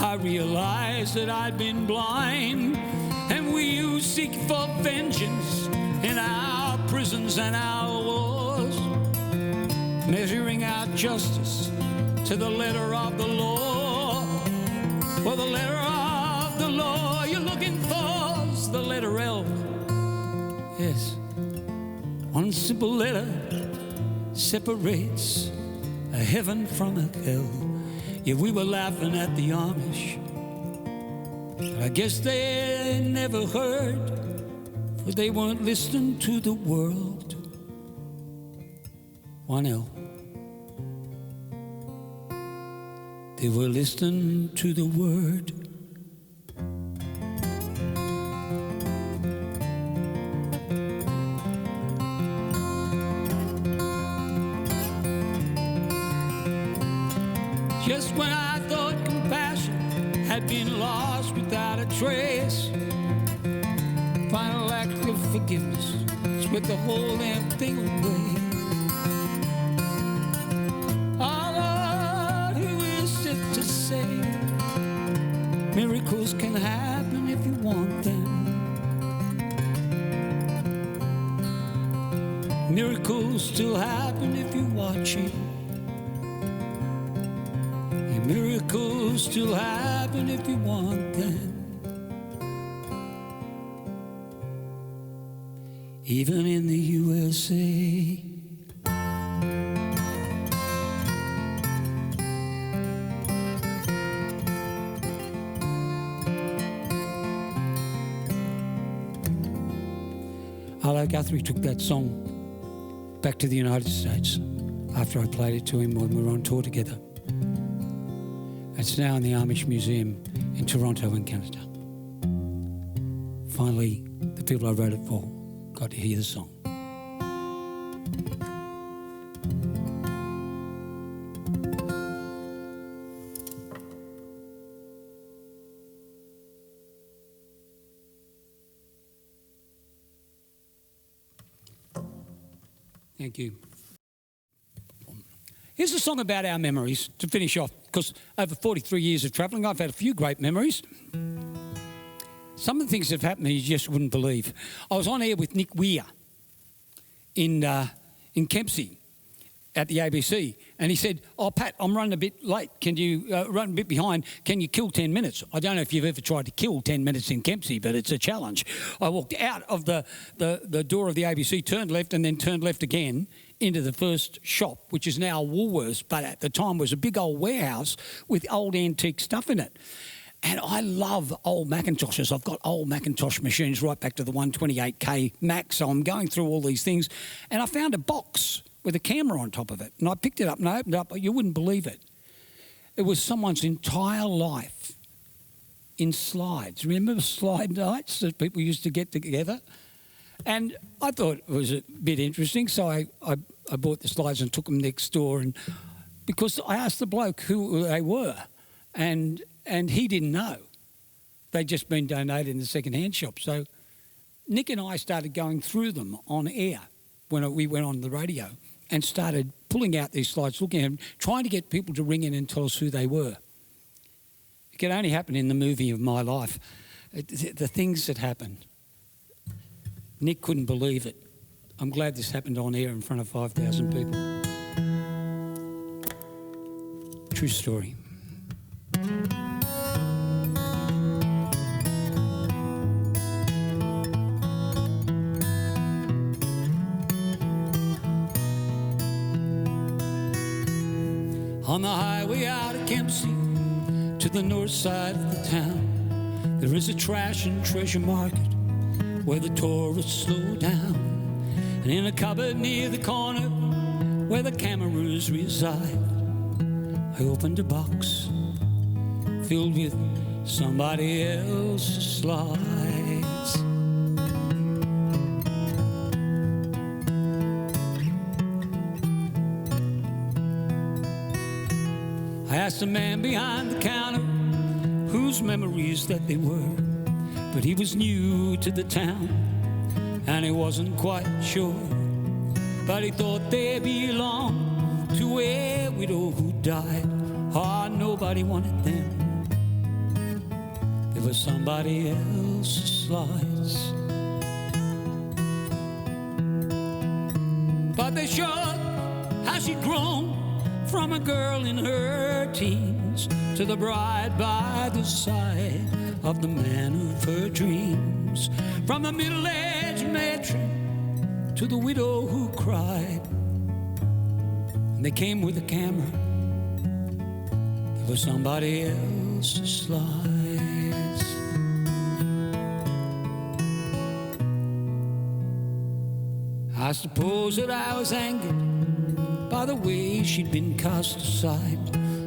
I realized that I'd been blind. And we who seek for vengeance in our prisons and our wars, measuring out justice to the letter of the law. Well, the letter of the law you're looking for is the letter L. Yes, one simple letter separates a heaven from a hell. Yeah, we were laughing at the Amish, but I guess they never heard, for they weren't listening to the world. 1L. They were listening to the word. Just when I thought compassion had been lost without a trace, final act of forgiveness swept the whole damn thing away. Oh Lord, who is it to say miracles can happen if you want them? Miracles still happen if you watch it. Miracles still happen if you want them. even in the USA. Arlo Guthrie took that song back to the United States after I played it to him when we were on tour together. It's now in the Amish Museum in Toronto in Canada. Finally, the people I wrote it for got to hear the song. Thank you. Here's a song about our memories to finish off, because over 43 years of travelling, I've had a few great memories. Some of the things that have happened you just wouldn't believe. I was on air with Nick Weir in Kempsey at the ABC, and he said, "Oh, Pat, I'm running a bit late. Can you run a bit behind? Can you kill 10 minutes?" I don't know if you've ever tried to kill 10 minutes in Kempsey, but it's a challenge. I walked out of the door of the ABC, turned left, and then turned left again into the first shop, which is now Woolworths, but at the time was a big old warehouse with old antique stuff in it. And I love old Macintoshes. I've got old Macintosh machines right back to the 128K Mac, so I'm going through all these things. And I found a box with a camera on top of it. And I picked it up and I opened it up. You wouldn't believe it. It was someone's entire life in slides. Remember slide nights that people used to get together? And I thought it was a bit interesting, so I bought the slides and took them next door. And because I asked the bloke who they were, and he didn't know. They'd just been donated in the second-hand shop. So Nick and I started going through them on air when we went on the radio and started pulling out these slides, looking at them, trying to get people to ring in and tell us who they were. It could only happen in the movie of my life. The things that happened. Nick couldn't believe it. I'm glad this happened on air in front of 5,000 people. True story. On the highway out of Kempsey to the north side of the town, there is a trash and treasure market where the tourists slow down. And in a cupboard near the corner where the cameras reside, I opened a box filled with somebody else's slides. I asked the man behind the counter whose memories that they were, but he was new to the town and he wasn't quite sure. But he thought they belonged to a widow who died. Oh, nobody wanted them. They were somebody else's slides. But they showed how she'd grown from a girl in her teens to the bride by the side of the man of her dreams, from the middle-aged matron to the widow who cried. And they came with a camera. They were somebody else's slides. I suppose that I was angered by the way she'd been cast aside,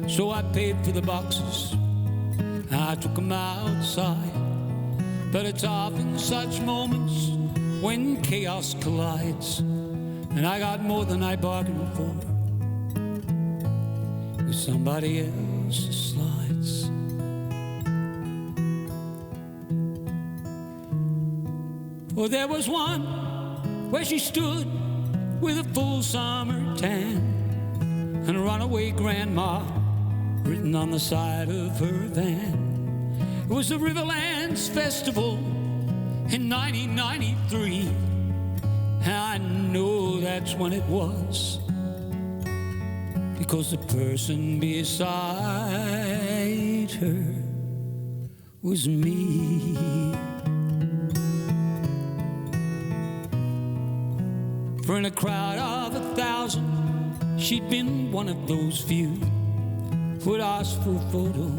so I paid for the boxes and I took them outside. But it's often such moments when chaos collides, and I got more than I bargained for with somebody else's slides. Well, there was one where she stood with a full summer tan and a runaway grandma written on the side of her van. It was the Riverlands Festival in 1993, and I know that's when it was, because the person beside her was me. For in a crowd of 1,000, she'd been one of those few who'd asked for a photo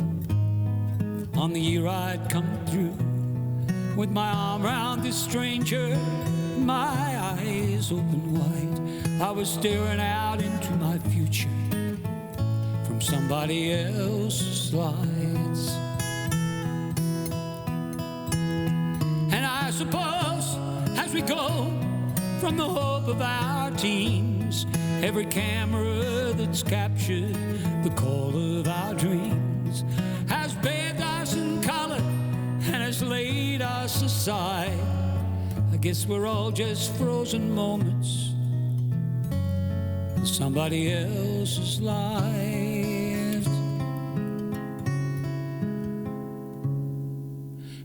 on the year I'd come through. With my arm around this stranger, my eyes open wide, I was staring out into my future from somebody else's slides. And I suppose as we go from the hope of our teens, every camera that's captured the call of our dreams has bathed us in color and has laid us aside. I guess we're all just frozen moments in somebody else's lives.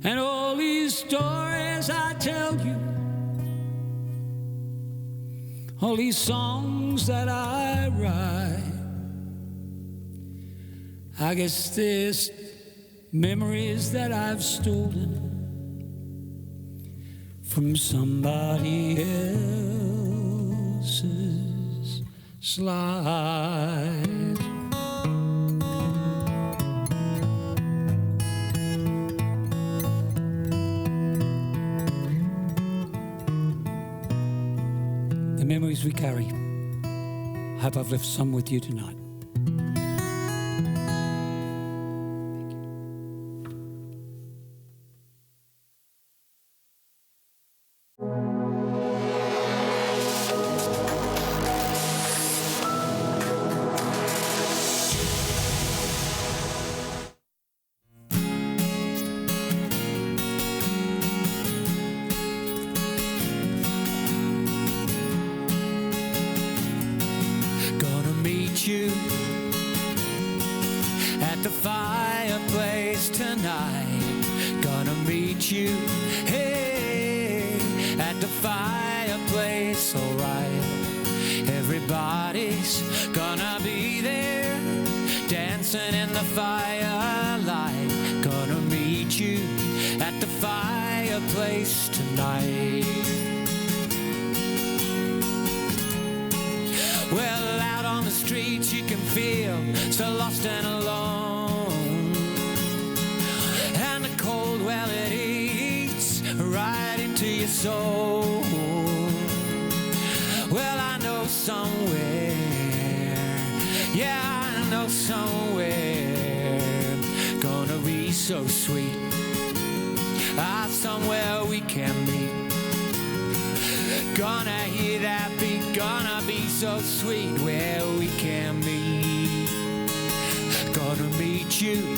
And all these stories I tell you, all these songs that I write, I guess there's memories that I've stolen from somebody else's slide. The memories we carry, I hope I've left some with you tonight. You at the fireplace tonight. Gonna meet you, hey, at the fireplace, alright. Everybody's gonna be there, dancing in the firelight. Gonna meet you at the fireplace tonight. Well, out on the streets you can feel so lost and alone, and the cold, well, it eats right into your soul. Well, I know somewhere, yeah, I know somewhere, gonna be so sweet, somewhere we can meet. Gonna hear that beat, gonna be so sweet where we can meet. Gonna meet you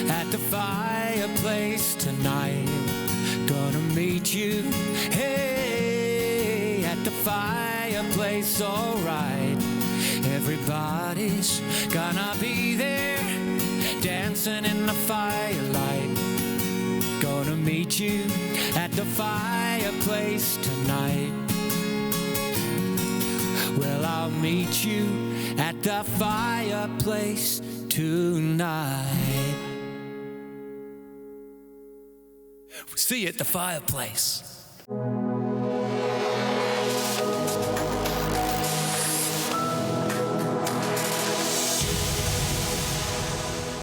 at the fireplace tonight. Gonna meet you, hey, at the fireplace, alright. Everybody's gonna be there, dancing in the firelight. Gonna meet you at the fireplace tonight. Well, I'll meet you at the fireplace tonight. See you at the fireplace.